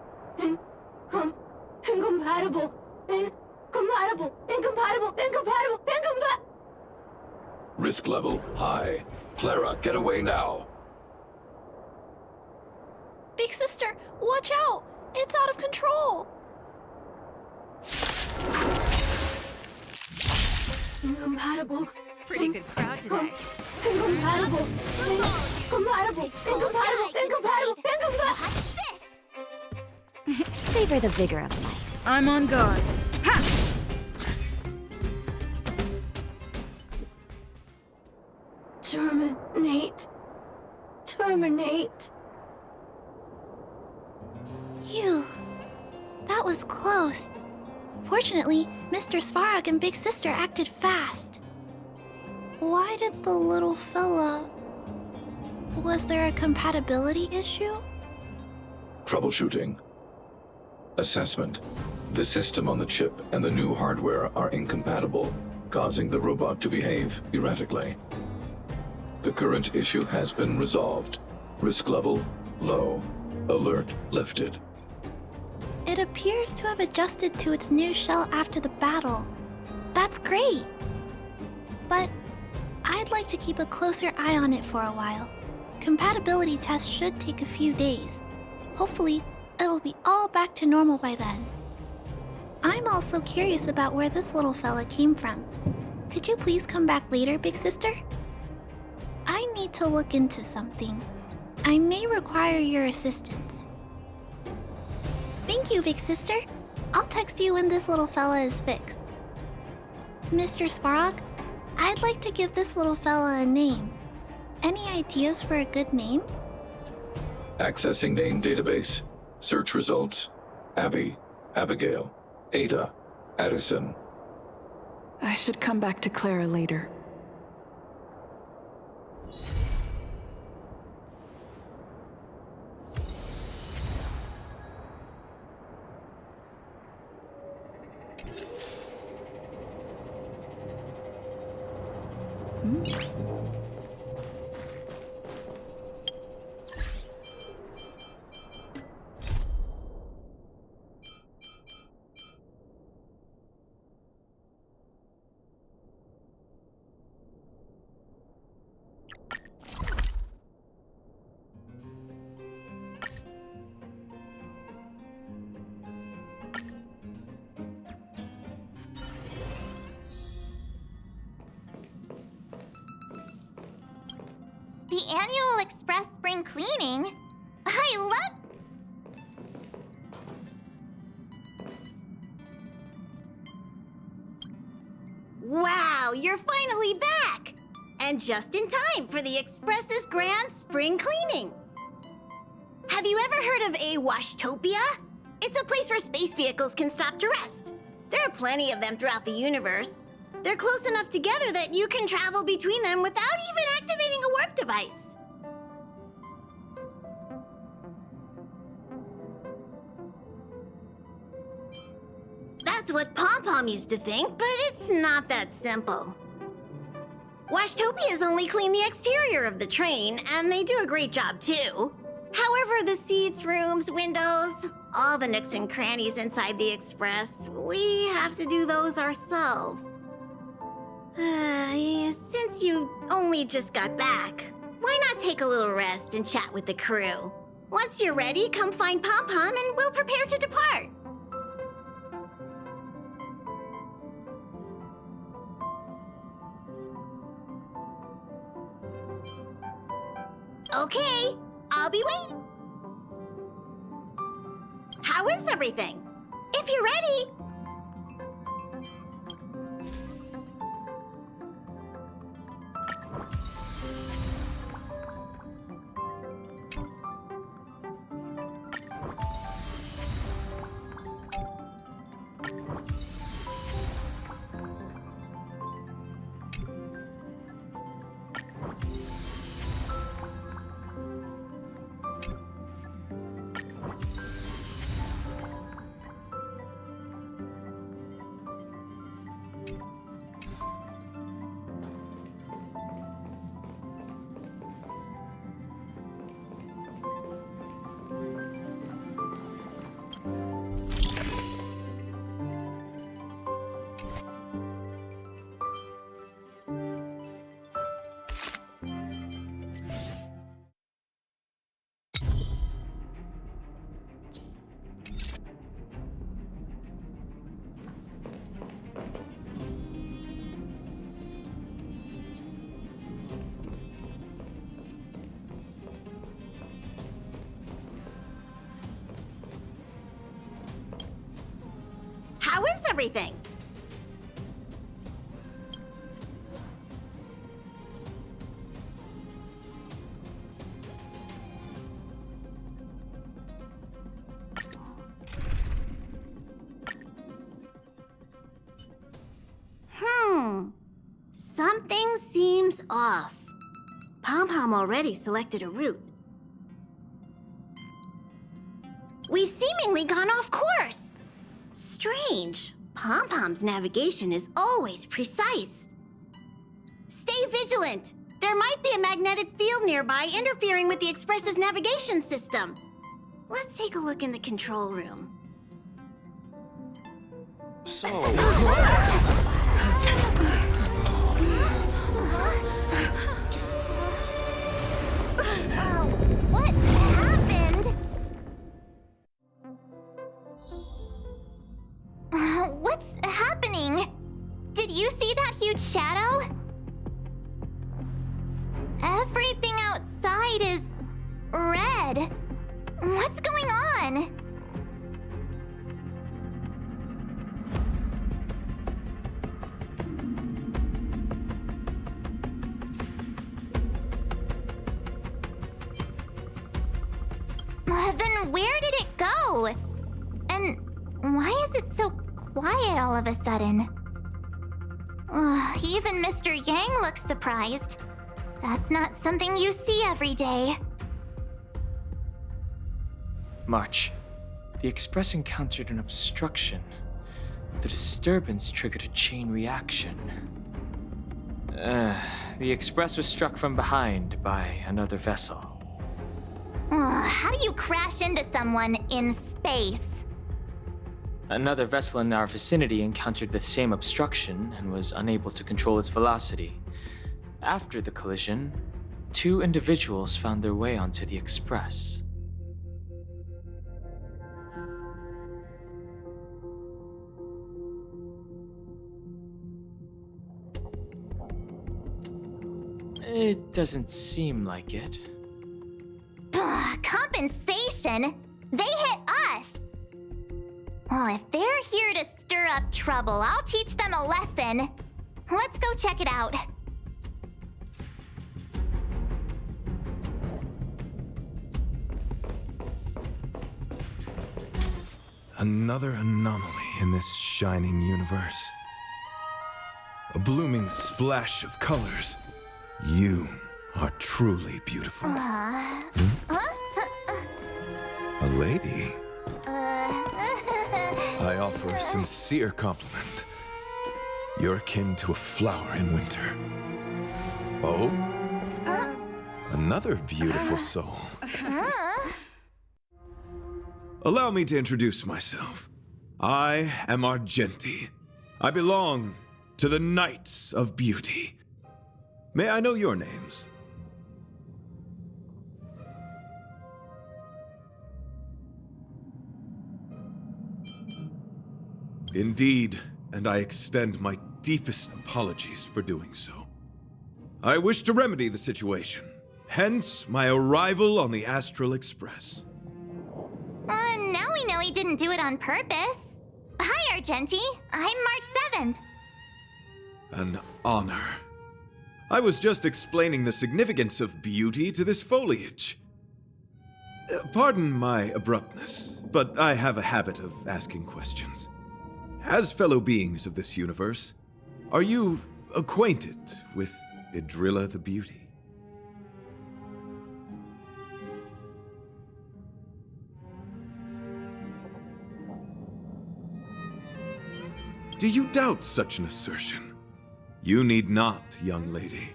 Speaker 12: Incompatible.
Speaker 10: Risk level high. Clara, get away now.
Speaker 7: Big sister, watch out! It's out of control!
Speaker 12: Incompatible.
Speaker 8: Pretty good crowd today.
Speaker 12: Incompatible.
Speaker 9: What's this?
Speaker 1: Savor the vigor of life.
Speaker 8: I'm on guard. Ha!
Speaker 12: Terminate.
Speaker 7: Phew. That was close. Fortunately, Mr. Svarog and Big Sister acted fast. Why did the little fella... Was there a compatibility issue?
Speaker 10: Troubleshooting. Assessment. The system on the chip and the new hardware are incompatible, causing the robot to behave erratically. The current issue has been resolved. Risk level low. Alert lifted.
Speaker 7: It appears to have adjusted to its new shell after the battle. That's great! But I'd like to keep a closer eye on it for a while. Compatibility tests should take a few days. Hopefully, it'll be all back to normal by then. I'm also curious about where this little fella came from. Could you please come back later, Big Sister? I need to look into something. I may require your assistance. Thank you, Big Sister. I'll text you when this little fella is fixed. Mr. Svarog, I'd like to give this little fella a name. Any ideas for a good name?
Speaker 10: Accessing name database. Search results. Abby. Abigail. Ada. Addison.
Speaker 2: I
Speaker 3: should come back to Clara later.
Speaker 13: The annual Express Spring Cleaning? I love...
Speaker 14: Wow, you're finally back! And just in time for the Express's grand spring cleaning. Have you ever heard of a Washtopia? It's a place where space vehicles can stop to rest. There are plenty of them throughout the universe. They're close enough together that you can travel between them without even activating a warp device. That's what Pom-Pom used to think, but it's not that simple. Washtopias only clean the exterior of the train, and they do a great job too. However, the seats, rooms, windows, all the nooks and crannies inside the Express, we have to do those ourselves. Since you only just got back, why not take a little rest and chat with the crew? Once you're ready, come find Pom-Pom and we'll prepare to depart. Okay, I'll be waiting. How is everything? If you're ready. How is everything? Something seems off. Pom-Pom already selected a route. We've seemingly gone off course. Strange. Pom-Pom's navigation is always precise. Stay vigilant. There might be a magnetic field nearby interfering with the Express's navigation system. Let's take a look in the control room.
Speaker 4: So...
Speaker 13: What happened? What's happening? Did you see that huge shadow? Everything outside is red. What's going on? Then where did it go? And why is it so quiet all of a sudden? Even Mr. Yang looks surprised. That's not something you see every day.
Speaker 6: March. The Express encountered an obstruction. The disturbance triggered a chain reaction. The Express was struck from behind by another vessel.
Speaker 13: How do you crash into someone in space?
Speaker 6: Another vessel in our vicinity encountered the same obstruction and was unable to control its velocity. After the collision, 2 individuals found their way onto the Express. It doesn't seem like it.
Speaker 13: Compensation? They hit us! Well, if they're here to stir up trouble, I'll teach them a lesson. Let's go check it out.
Speaker 4: Another anomaly in this shining universe. A blooming splash of colors. You are truly beautiful. A lady? I offer a sincere compliment. You're akin to a flower in winter. Oh? Another beautiful soul. Allow me to introduce myself. I am Argenti. I belong to the Knights of Beauty. May I know your names? Indeed, and I extend my deepest apologies for doing so. I wish to remedy the situation, hence my arrival on the Astral Express.
Speaker 13: Now we know he didn't do it on purpose. Hi, Argenti. I'm March 7th.
Speaker 4: An honor. I was just explaining the significance of beauty to this foliage. Pardon my abruptness, but I have a habit of asking questions. As fellow beings of this universe, are you acquainted with Idrilla the Beauty? Do you doubt such an assertion? You need not, young lady.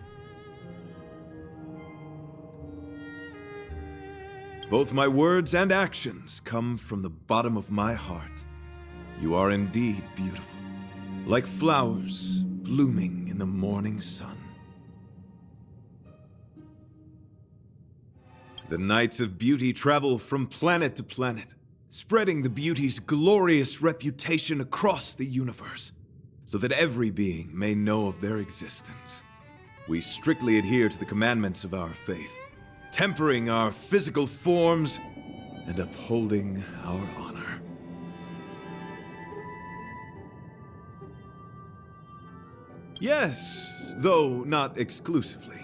Speaker 4: Both my words and actions come from the bottom of my heart. You are indeed beautiful, like flowers blooming in the morning sun. The Knights of Beauty travel from planet to planet, spreading the beauty's glorious reputation across the universe, so that every being may know of their existence. We strictly adhere to the commandments of our faith, tempering our physical forms and upholding our honor. Yes, though not exclusively.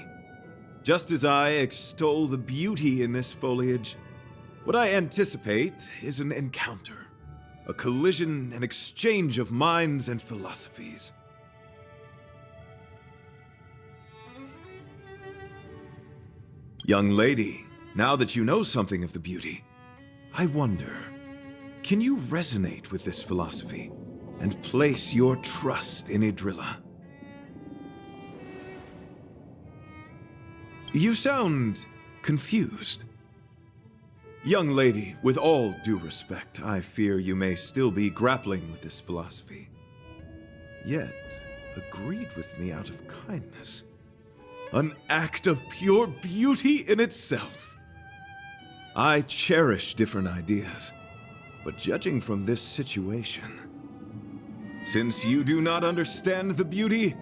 Speaker 4: Just as I extol the beauty in this foliage, what I anticipate is an encounter, a collision and exchange of minds and philosophies. Young lady, now that you know something of the beauty, I wonder, can you resonate with this philosophy and place your trust in Idrilla? You sound confused. Young lady, with all due respect, I fear you may still be grappling with this philosophy. Yet, agreed with me out of kindness. An act of pure beauty in itself. I cherish different ideas, but judging from this situation, since you do not understand the beauty,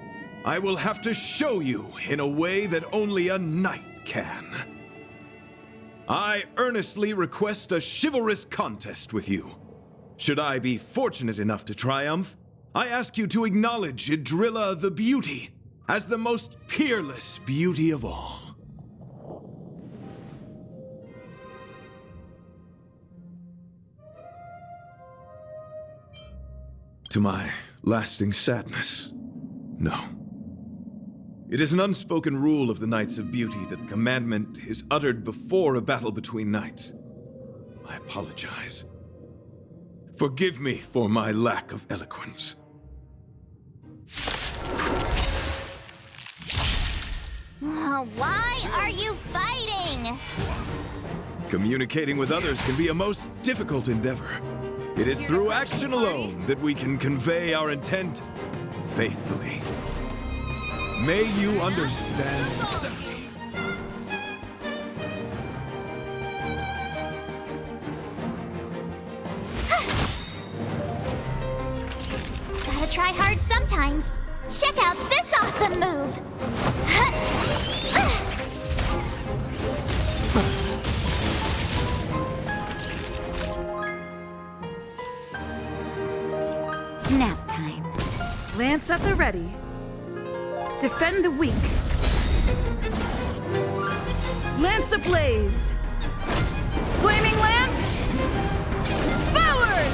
Speaker 4: I will have to show you in a way that only a knight can. I earnestly request a chivalrous contest with you. Should I be fortunate enough to triumph, I ask you to acknowledge Idrilla the Beauty as the most peerless beauty of all. To my lasting sadness, no.
Speaker 15: It is an unspoken rule of the Knights of Beauty that the commandment is uttered before a battle between knights. I apologize. Forgive me for my lack of eloquence.
Speaker 13: Why are you fighting?
Speaker 15: Communicating with others can be a most difficult endeavor. It is through action alone that we can convey our intent faithfully. May you understand.
Speaker 13: Gotta try hard sometimes. Check out this awesome move!
Speaker 1: Nap time.
Speaker 8: Lance at the ready. Defend the weak. Lance ablaze. Flaming lance. Forward!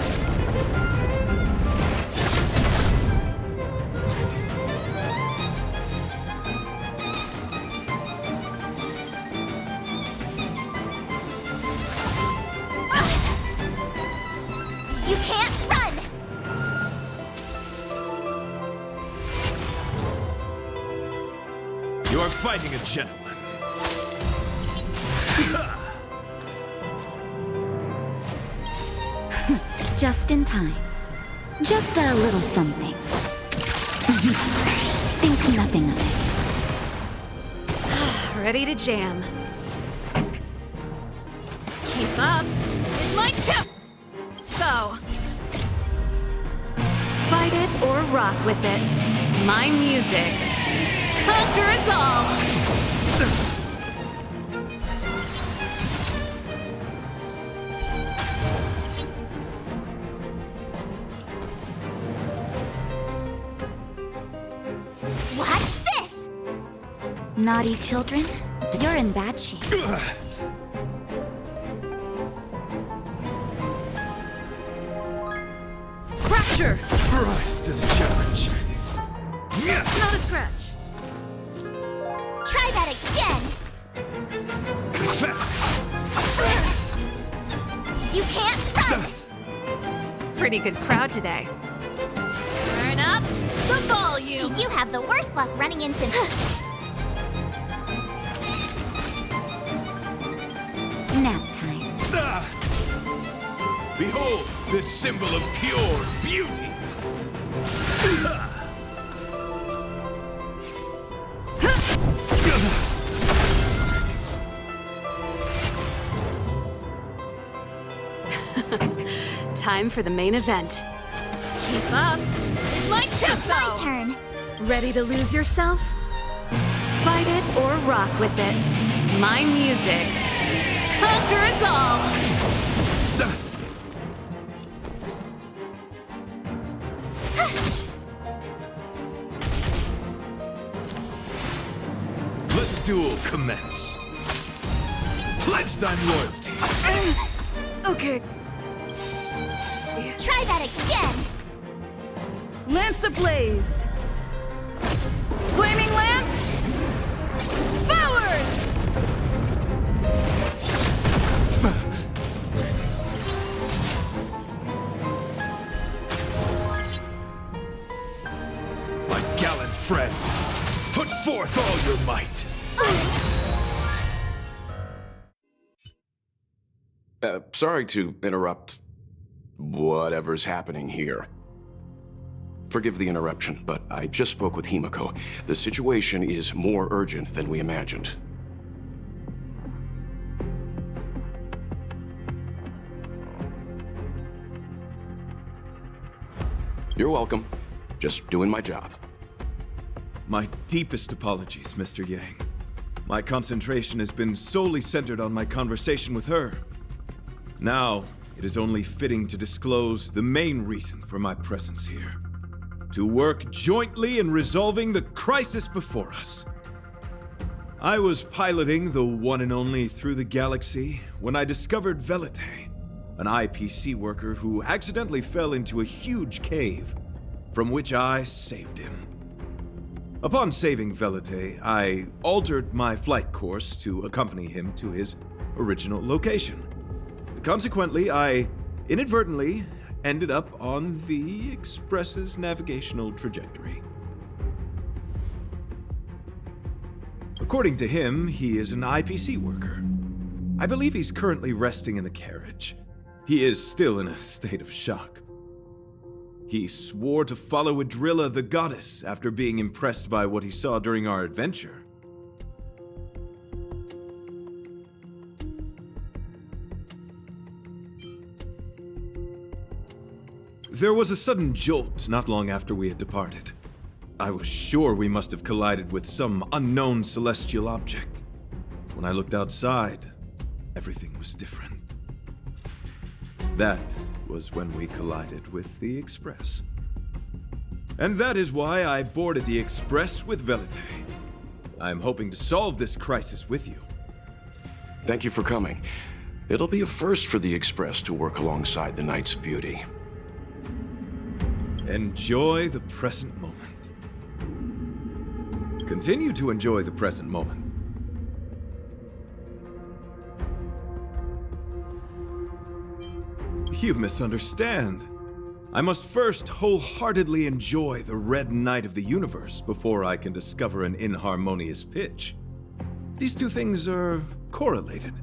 Speaker 13: You can't run!
Speaker 15: You are fighting a gentleman.
Speaker 1: Just in time. Just a little something. Think nothing of it.
Speaker 8: Ready to jam. Keep up. It's my tip! Go. Fight it or rock with it. My music. Conquer us all!
Speaker 13: Watch this!
Speaker 1: Naughty children, you're in bad shape.
Speaker 8: Fracture!
Speaker 15: Rise to the challenge.
Speaker 8: Not a scratch.
Speaker 13: Try that again! You can't run!
Speaker 8: Pretty good crowd today. Turn up the volume!
Speaker 13: You have the worst luck running into...
Speaker 1: Nap time.
Speaker 15: Behold this symbol of pure beauty.
Speaker 8: Time for the main event. Keep up. It's my tempo!
Speaker 13: My turn.
Speaker 8: Ready to lose yourself? Fight it or rock with it. My music. Conquer us all!
Speaker 15: Let the duel commence. Pledge thine loyalty.
Speaker 8: Okay.
Speaker 13: Try that again!
Speaker 8: Lance ablaze! Flaming lance! Forward!
Speaker 15: My gallant friend, put forth all your might.
Speaker 16: Sorry to interrupt whatever's happening here. Forgive the interruption, but I just spoke with Himiko. The situation is more urgent than we imagined. You're welcome. Just doing my job.
Speaker 15: My deepest apologies, Mr. Yang. My concentration has been solely centered on my conversation with her. Now, it is only fitting to disclose the main reason for my presence here. To work jointly in resolving the crisis before us. I was piloting the one and only Through the Galaxy when I discovered Velite, an IPC worker who accidentally fell into a huge cave, from which I saved him. Upon saving Velite, I altered my flight course to accompany him to his original location. Consequently, I inadvertently ended up on the Express's navigational trajectory. According to him, he is an IPC worker. I believe he's currently resting in the carriage. He is still in a state of shock. He swore to follow Adrilla the goddess after being impressed by what he saw during our adventure. There was a sudden jolt not long after we had departed. I was sure we must have collided with some unknown celestial object. When I looked outside, everything was different. That was when we collided with the Express. And that is why I boarded the Express with Velite. I'm hoping to solve this crisis with you.
Speaker 16: Thank you for coming. It'll be a first for the Express to work alongside the Knight's Beauty.
Speaker 15: Enjoy the present moment. Continue to enjoy the present moment. You misunderstand. I must first wholeheartedly enjoy the red night of the universe before I can discover an inharmonious pitch. These two things are correlated.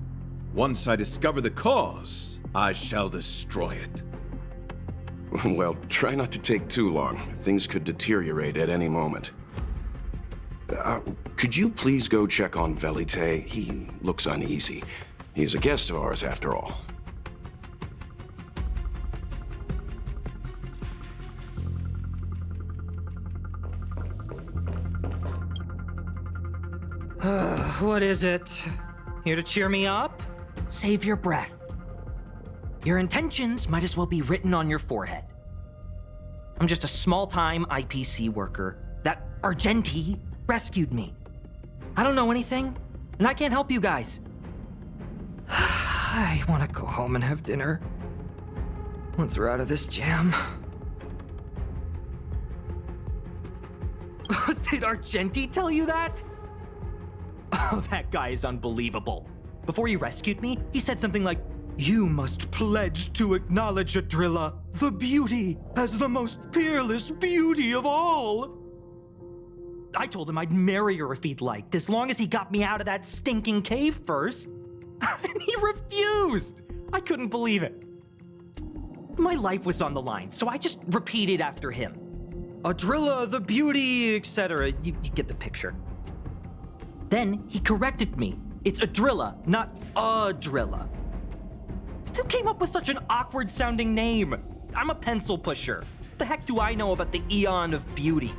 Speaker 15: Once I discover the cause, I shall destroy it.
Speaker 16: Well, try not to take too long. Things could deteriorate at any moment. Could you please go check on Velite? He looks uneasy. He's a guest of ours, after all.
Speaker 17: What is it? Here to cheer me up? Save your breath. Your intentions might as well be written on your forehead. I'm just a small-time IPC worker. That Argenti rescued me. I don't know anything, and I can't help you guys. I want to go home and have dinner. Once we're out of this jam. Did Argenti tell you that? Oh, that guy is unbelievable. Before he rescued me, he said something like, "You must pledge to acknowledge Adrilla, the beauty, as the most peerless beauty of all." I told him I'd marry her if he'd liked, as long as he got me out of that stinking cave first. And he refused. I couldn't believe it. My life was on the line, so I just repeated after him. Adrilla, the beauty, etc. You get the picture. Then he corrected me. It's Adrilla, not Adrilla. Who came up with such an awkward-sounding name? I'm a pencil pusher. What the heck do I know about the Eon of Beauty?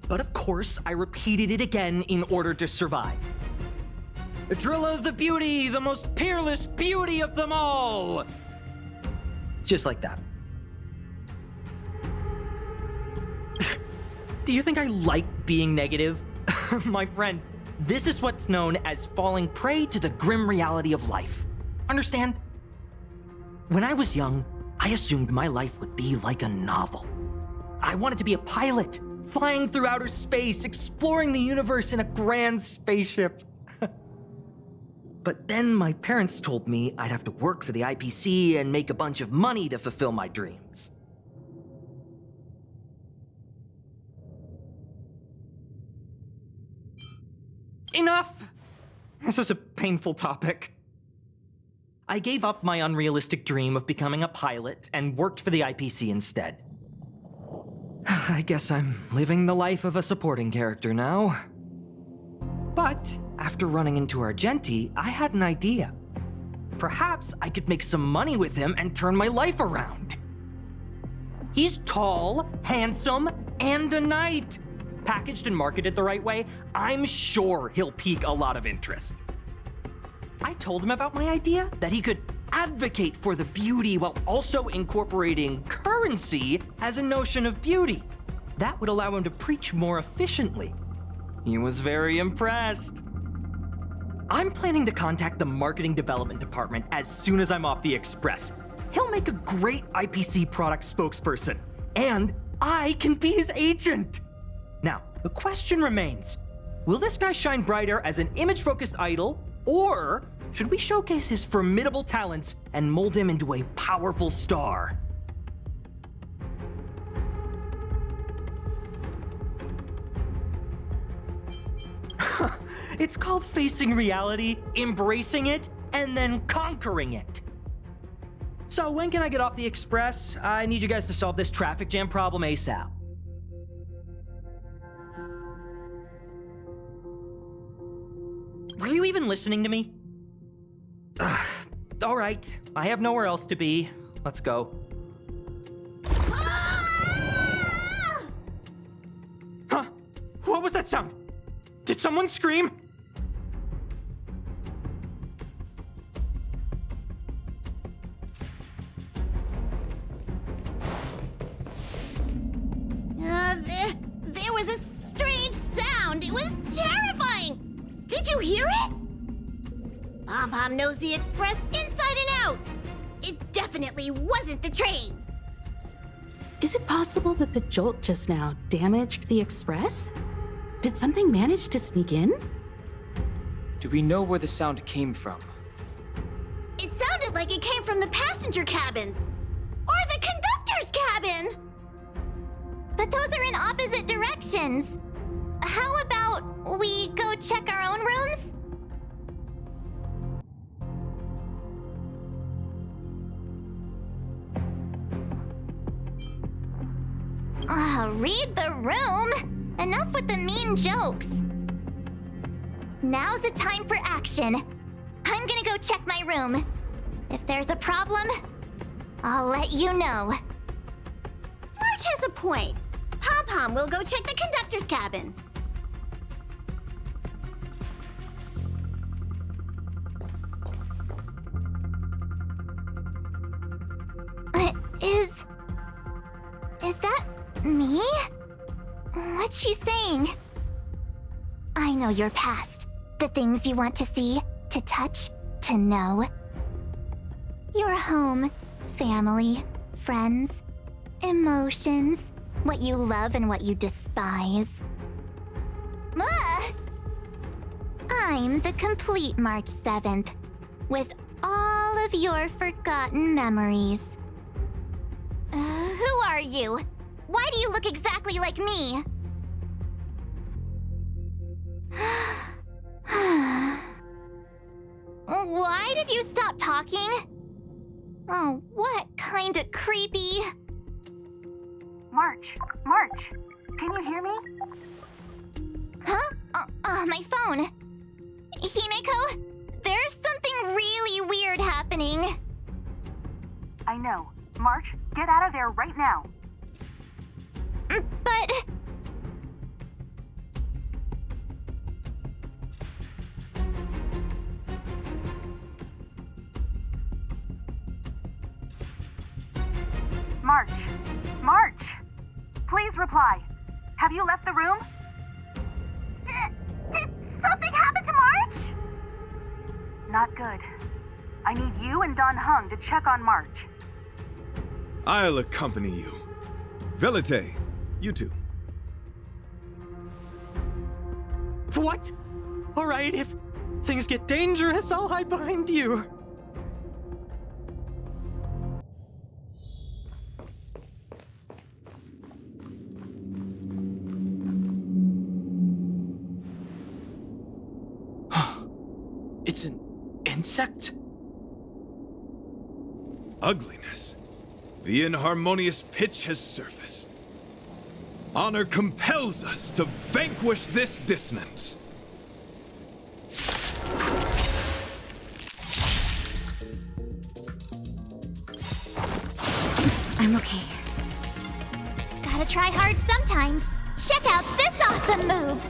Speaker 17: But of course, I repeated it again in order to survive. Adrilla the beauty, the most peerless beauty of them all! Just like that. Do you think I like being negative? My friend, this is what's known as falling prey to the grim reality of life. Understand? When I was young, I assumed my life would be like a novel. I wanted to be a pilot, flying through outer space, exploring the universe in a grand spaceship. But then my parents told me I'd have to work for the IPC and make a bunch of money to fulfill my dreams. Enough! This is a painful topic. I gave up my unrealistic dream of becoming a pilot and worked for the IPC instead. I guess I'm living the life of a supporting character now. But after running into Argenti, I had an idea. Perhaps I could make some money with him and turn my life around. He's tall, handsome, and a knight. Packaged and marketed the right way, I'm sure he'll pique a lot of interest. I told him about my idea, that he could advocate for the beauty while also incorporating currency as a notion of beauty. That would allow him to preach more efficiently. He was very impressed. I'm planning to contact the marketing development department as soon as I'm off the Express. He'll make a great IPC product spokesperson, and I can be his agent. Now, the question remains, will this guy shine brighter as an image-focused idol, or should we showcase his formidable talents and mold him into a powerful star? It's called facing reality, embracing it, and then conquering it. So when can I get off the express? I need you guys to solve this traffic jam problem ASAP. Were you even listening to me? All right, I have nowhere else to be. Let's go. Huh? What was that sound? Did someone scream?
Speaker 14: There was a strange sound. It was terrifying. Did you hear it? Pom knows the express inside and out. It definitely wasn't the train.
Speaker 2: Is it possible that the jolt just now damaged the express? Did something manage to sneak in?
Speaker 6: Do we know where the sound came from?
Speaker 14: It sounded like it came from the passenger cabins. Or the conductor's cabin.
Speaker 13: But those are in opposite directions. How about we go check our own rooms? Read the room. Enough with the mean jokes. Now's the time for action. I'm gonna go check my room. If there's a problem, I'll let you know.
Speaker 14: March has a point. Pom will go check the conductor's cabin.
Speaker 13: Is that me? What's she saying? I know your past. The things you want to see, to touch, to know. Your home, family, friends, emotions, what you love and what you despise. I'm the complete March 7th, with all of your forgotten memories. Who are you? Why do you look exactly like me? Why did you stop talking? Oh, what kind of creepy...
Speaker 18: March, can you hear me?
Speaker 13: Huh? My phone. Himeko, there's something really weird happening.
Speaker 18: I know. March, get out of there right now.
Speaker 13: But...
Speaker 18: March! Please reply. Have you left the room?
Speaker 13: Did something happen to March?
Speaker 18: Not good. I need you and Don Hung to check on March.
Speaker 15: I'll accompany you. Velite, you two.
Speaker 17: What? All right, if things get dangerous, I'll hide behind you. It's an insect?
Speaker 15: Ugliness. The inharmonious pitch has surfaced. Honor compels us to vanquish this dissonance.
Speaker 13: I'm okay. Gotta try hard sometimes. Check out this awesome move!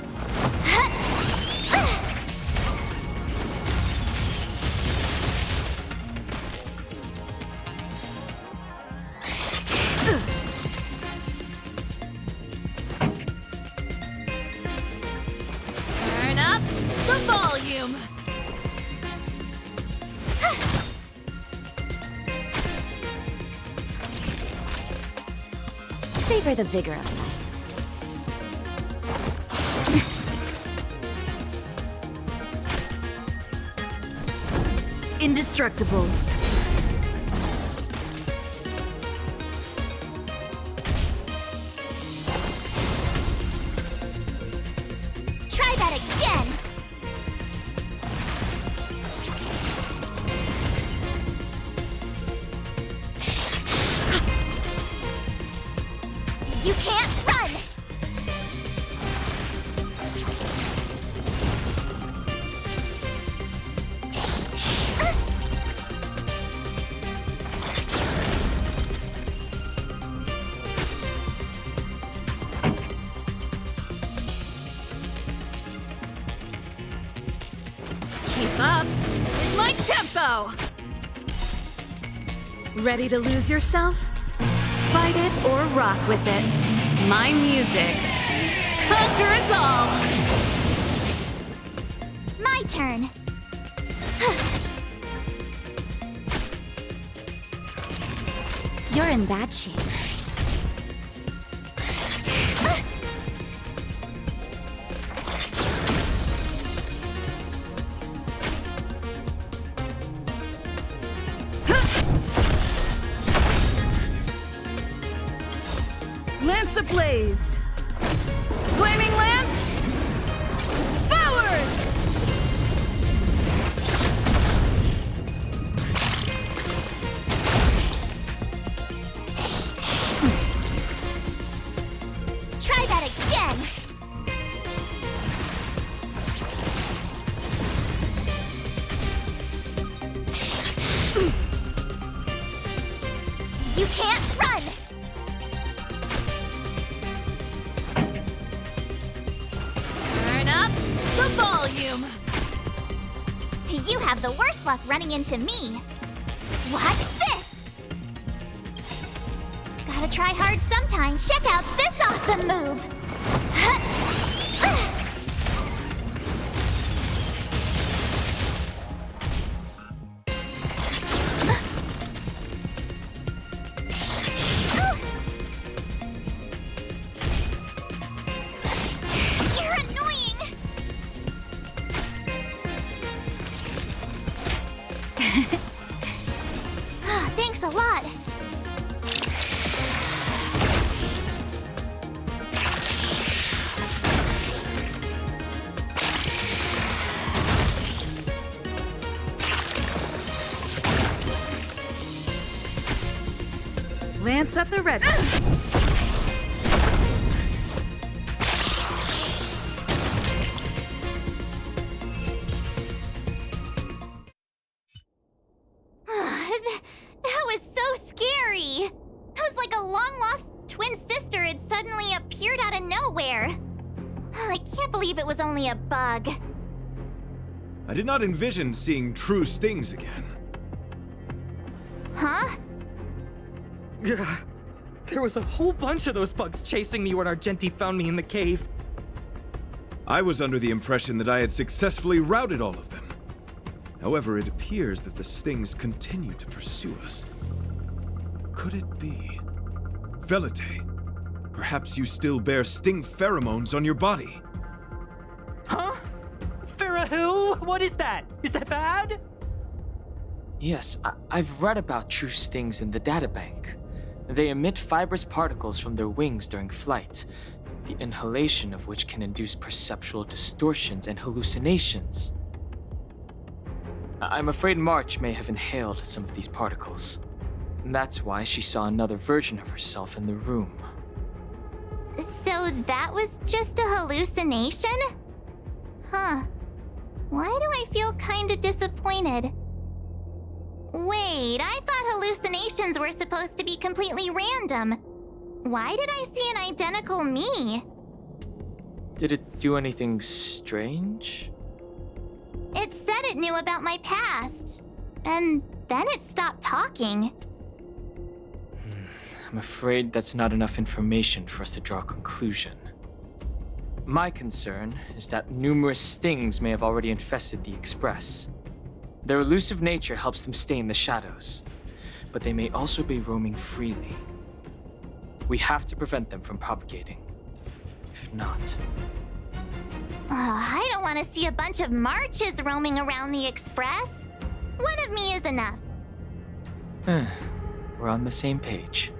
Speaker 8: Turn up the volume.
Speaker 2: Savor the vigor of life.
Speaker 8: indestructible.
Speaker 13: Try that again! You can't run!
Speaker 8: Keep up with my tempo! Ready to lose yourself? Fight it or rock with it. My music. Conquer us all!
Speaker 13: My turn. You're in bad shape.
Speaker 8: Lance ablaze! Flaming lance! Forward!
Speaker 13: Try that again! You can't run!
Speaker 8: Turn up the volume!
Speaker 13: You have the worst luck running into me. Watch this! Gotta try hard sometimes. Check out this awesome move! You're annoying! Thanks a lot.
Speaker 8: Lance at the ready.
Speaker 13: That was so scary. It was like a long-lost twin sister had suddenly appeared out of nowhere. I can't believe it was only a bug.
Speaker 15: I did not envision seeing true stings again.
Speaker 13: Huh?
Speaker 17: There was a whole bunch of those bugs chasing me when Argenti found me in the cave.
Speaker 15: I was under the impression that I had successfully routed all of them. However, it appears that the stings continue to pursue us. Could it be? Velite, perhaps you still bear sting pheromones on your body.
Speaker 17: Huh? Farah, what is that? Is that bad?
Speaker 6: Yes, I've read about true stings in the databank. They emit fibrous particles from their wings during flight, the inhalation of which can induce perceptual distortions and hallucinations. I'm afraid March may have inhaled some of these particles. And that's why she saw another version of herself in the room.
Speaker 13: So that was just a hallucination? Huh. Why do I feel kinda disappointed? Wait, I thought hallucinations were supposed to be completely random. Why did I see an identical me?
Speaker 6: Did it do anything strange?
Speaker 13: It said it knew about my past. And then it stopped talking.
Speaker 6: I'm afraid that's not enough information for us to draw a conclusion. My concern is that numerous stings may have already infested the Express. Their elusive nature helps them stay in the shadows, but they may also be roaming freely. We have to prevent them from propagating. If not...
Speaker 13: I don't want to see a bunch of marches roaming around the Express. One of me is enough.
Speaker 6: We're on the same page.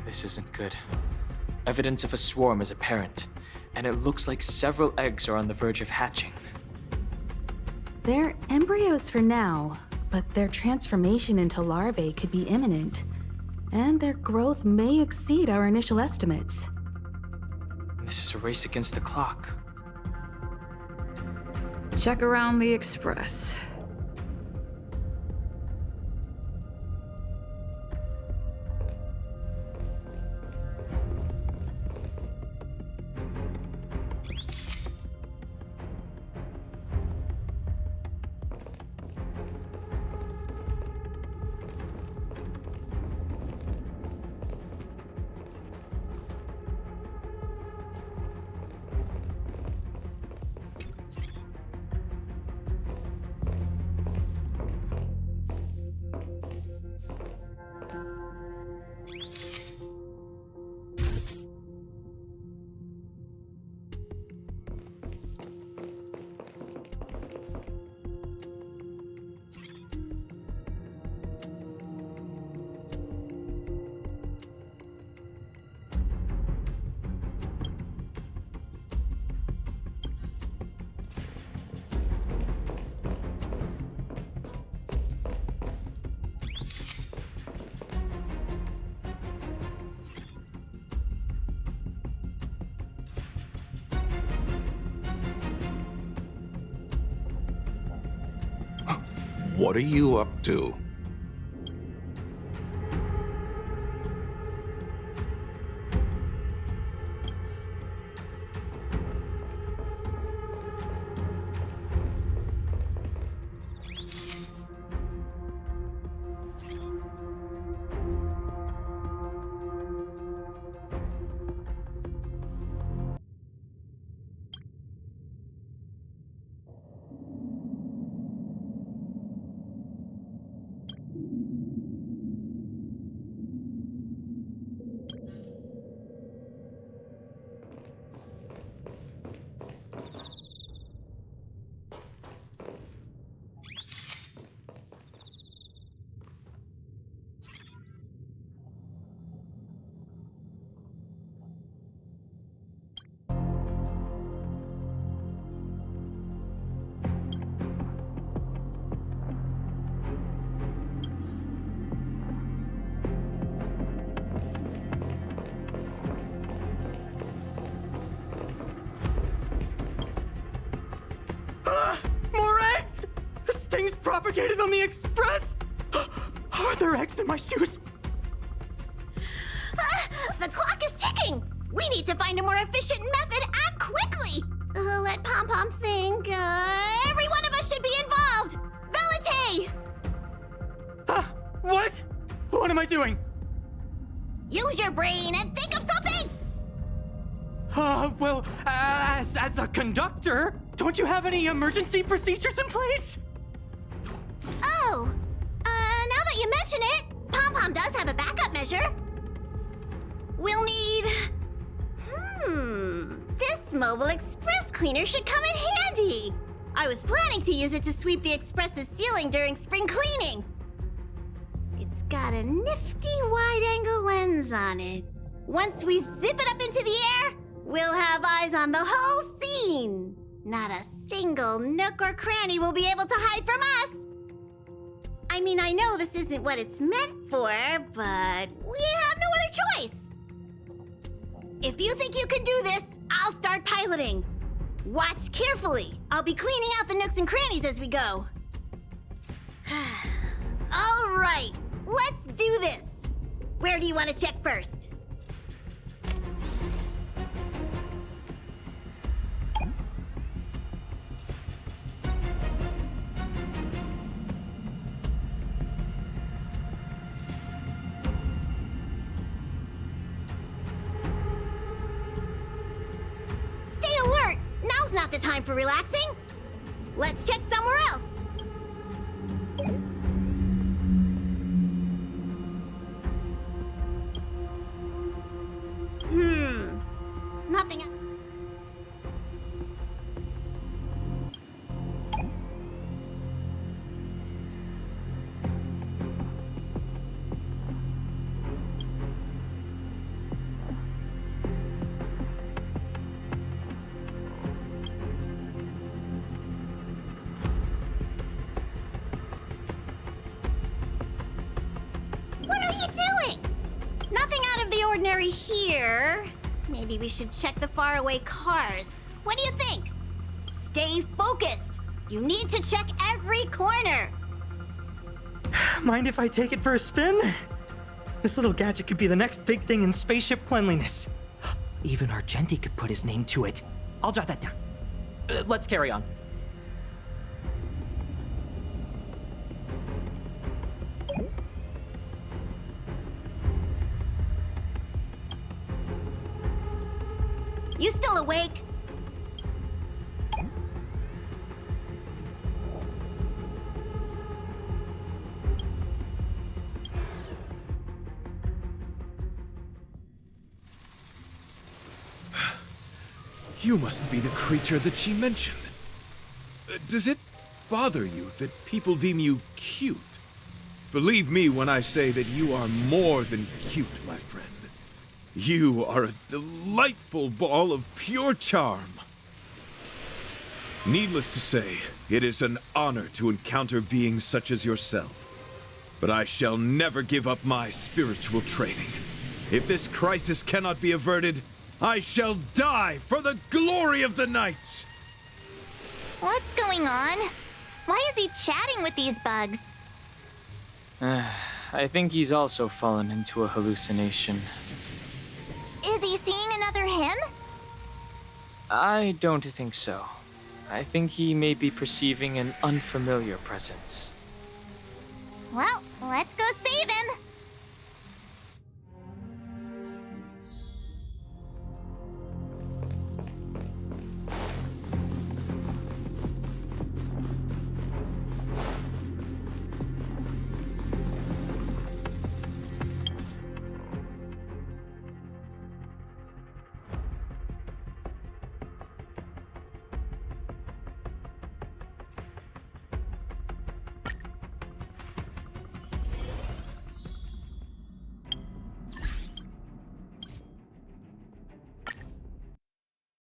Speaker 6: This isn't good. Evidence of a swarm is apparent, and it looks like several eggs are on the verge of hatching.
Speaker 2: They're embryos for now, but their transformation into larvae could be imminent, and their growth may exceed our initial estimates.
Speaker 6: This is a race against the clock.
Speaker 2: Check around the Express.
Speaker 16: What are you up to?
Speaker 17: More eggs! This thing's propagated on the Express! Are there eggs in my shoes?
Speaker 14: The clock is ticking! We need to find a more efficient method. Act quickly! Let Pom Pom think. Every one of us should be involved! Valete!
Speaker 17: What? What am I doing?
Speaker 14: Use your brain and think of something!
Speaker 17: Well, as a conductor, don't you have any emergency procedures in place?
Speaker 14: Oh! Now that you mention it, Pom Pom does have a backup measure. We'll need... This mobile express cleaner should come in handy. I was planning to use it to sweep the express's ceiling during spring cleaning. It's got a nifty wide-angle lens on it. Once we zip it up into the air, we'll have eyes on the whole scene. Not a single nook or cranny will be able to hide from us. I mean, I know this isn't what it's meant for, but we have no other choice. If you think you can do this, I'll start piloting. Watch carefully. I'll be cleaning out the nooks and crannies as we go. All right, let's do this. Where do you want to check first? time for relaxing. Let's check somewhere else. Nothing. What are you doing? Nothing out of the ordinary here. Maybe we should check the faraway cars. What do you think? Stay focused. You need to check every corner.
Speaker 17: Mind if I take it for a spin? This little gadget could be the next big thing in spaceship cleanliness. Even Argenti could put his name to it. I'll jot that down. Let's carry on.
Speaker 14: You still awake?
Speaker 15: You must be the creature that she mentioned. Does it bother you that people deem you cute? Believe me when I say that you are more than cute, my friend. You are a delightful ball of pure charm. Needless to say, it is an honor to encounter beings such as yourself. But I shall never give up my spiritual training. If this crisis cannot be averted, I shall die for the glory of the night!
Speaker 13: What's going on? Why is he chatting with these bugs?
Speaker 6: I think he's also fallen into a hallucination.
Speaker 13: Is he seeing another him?
Speaker 6: I don't think so. I think he may be perceiving an unfamiliar presence.
Speaker 13: Well, let's go see.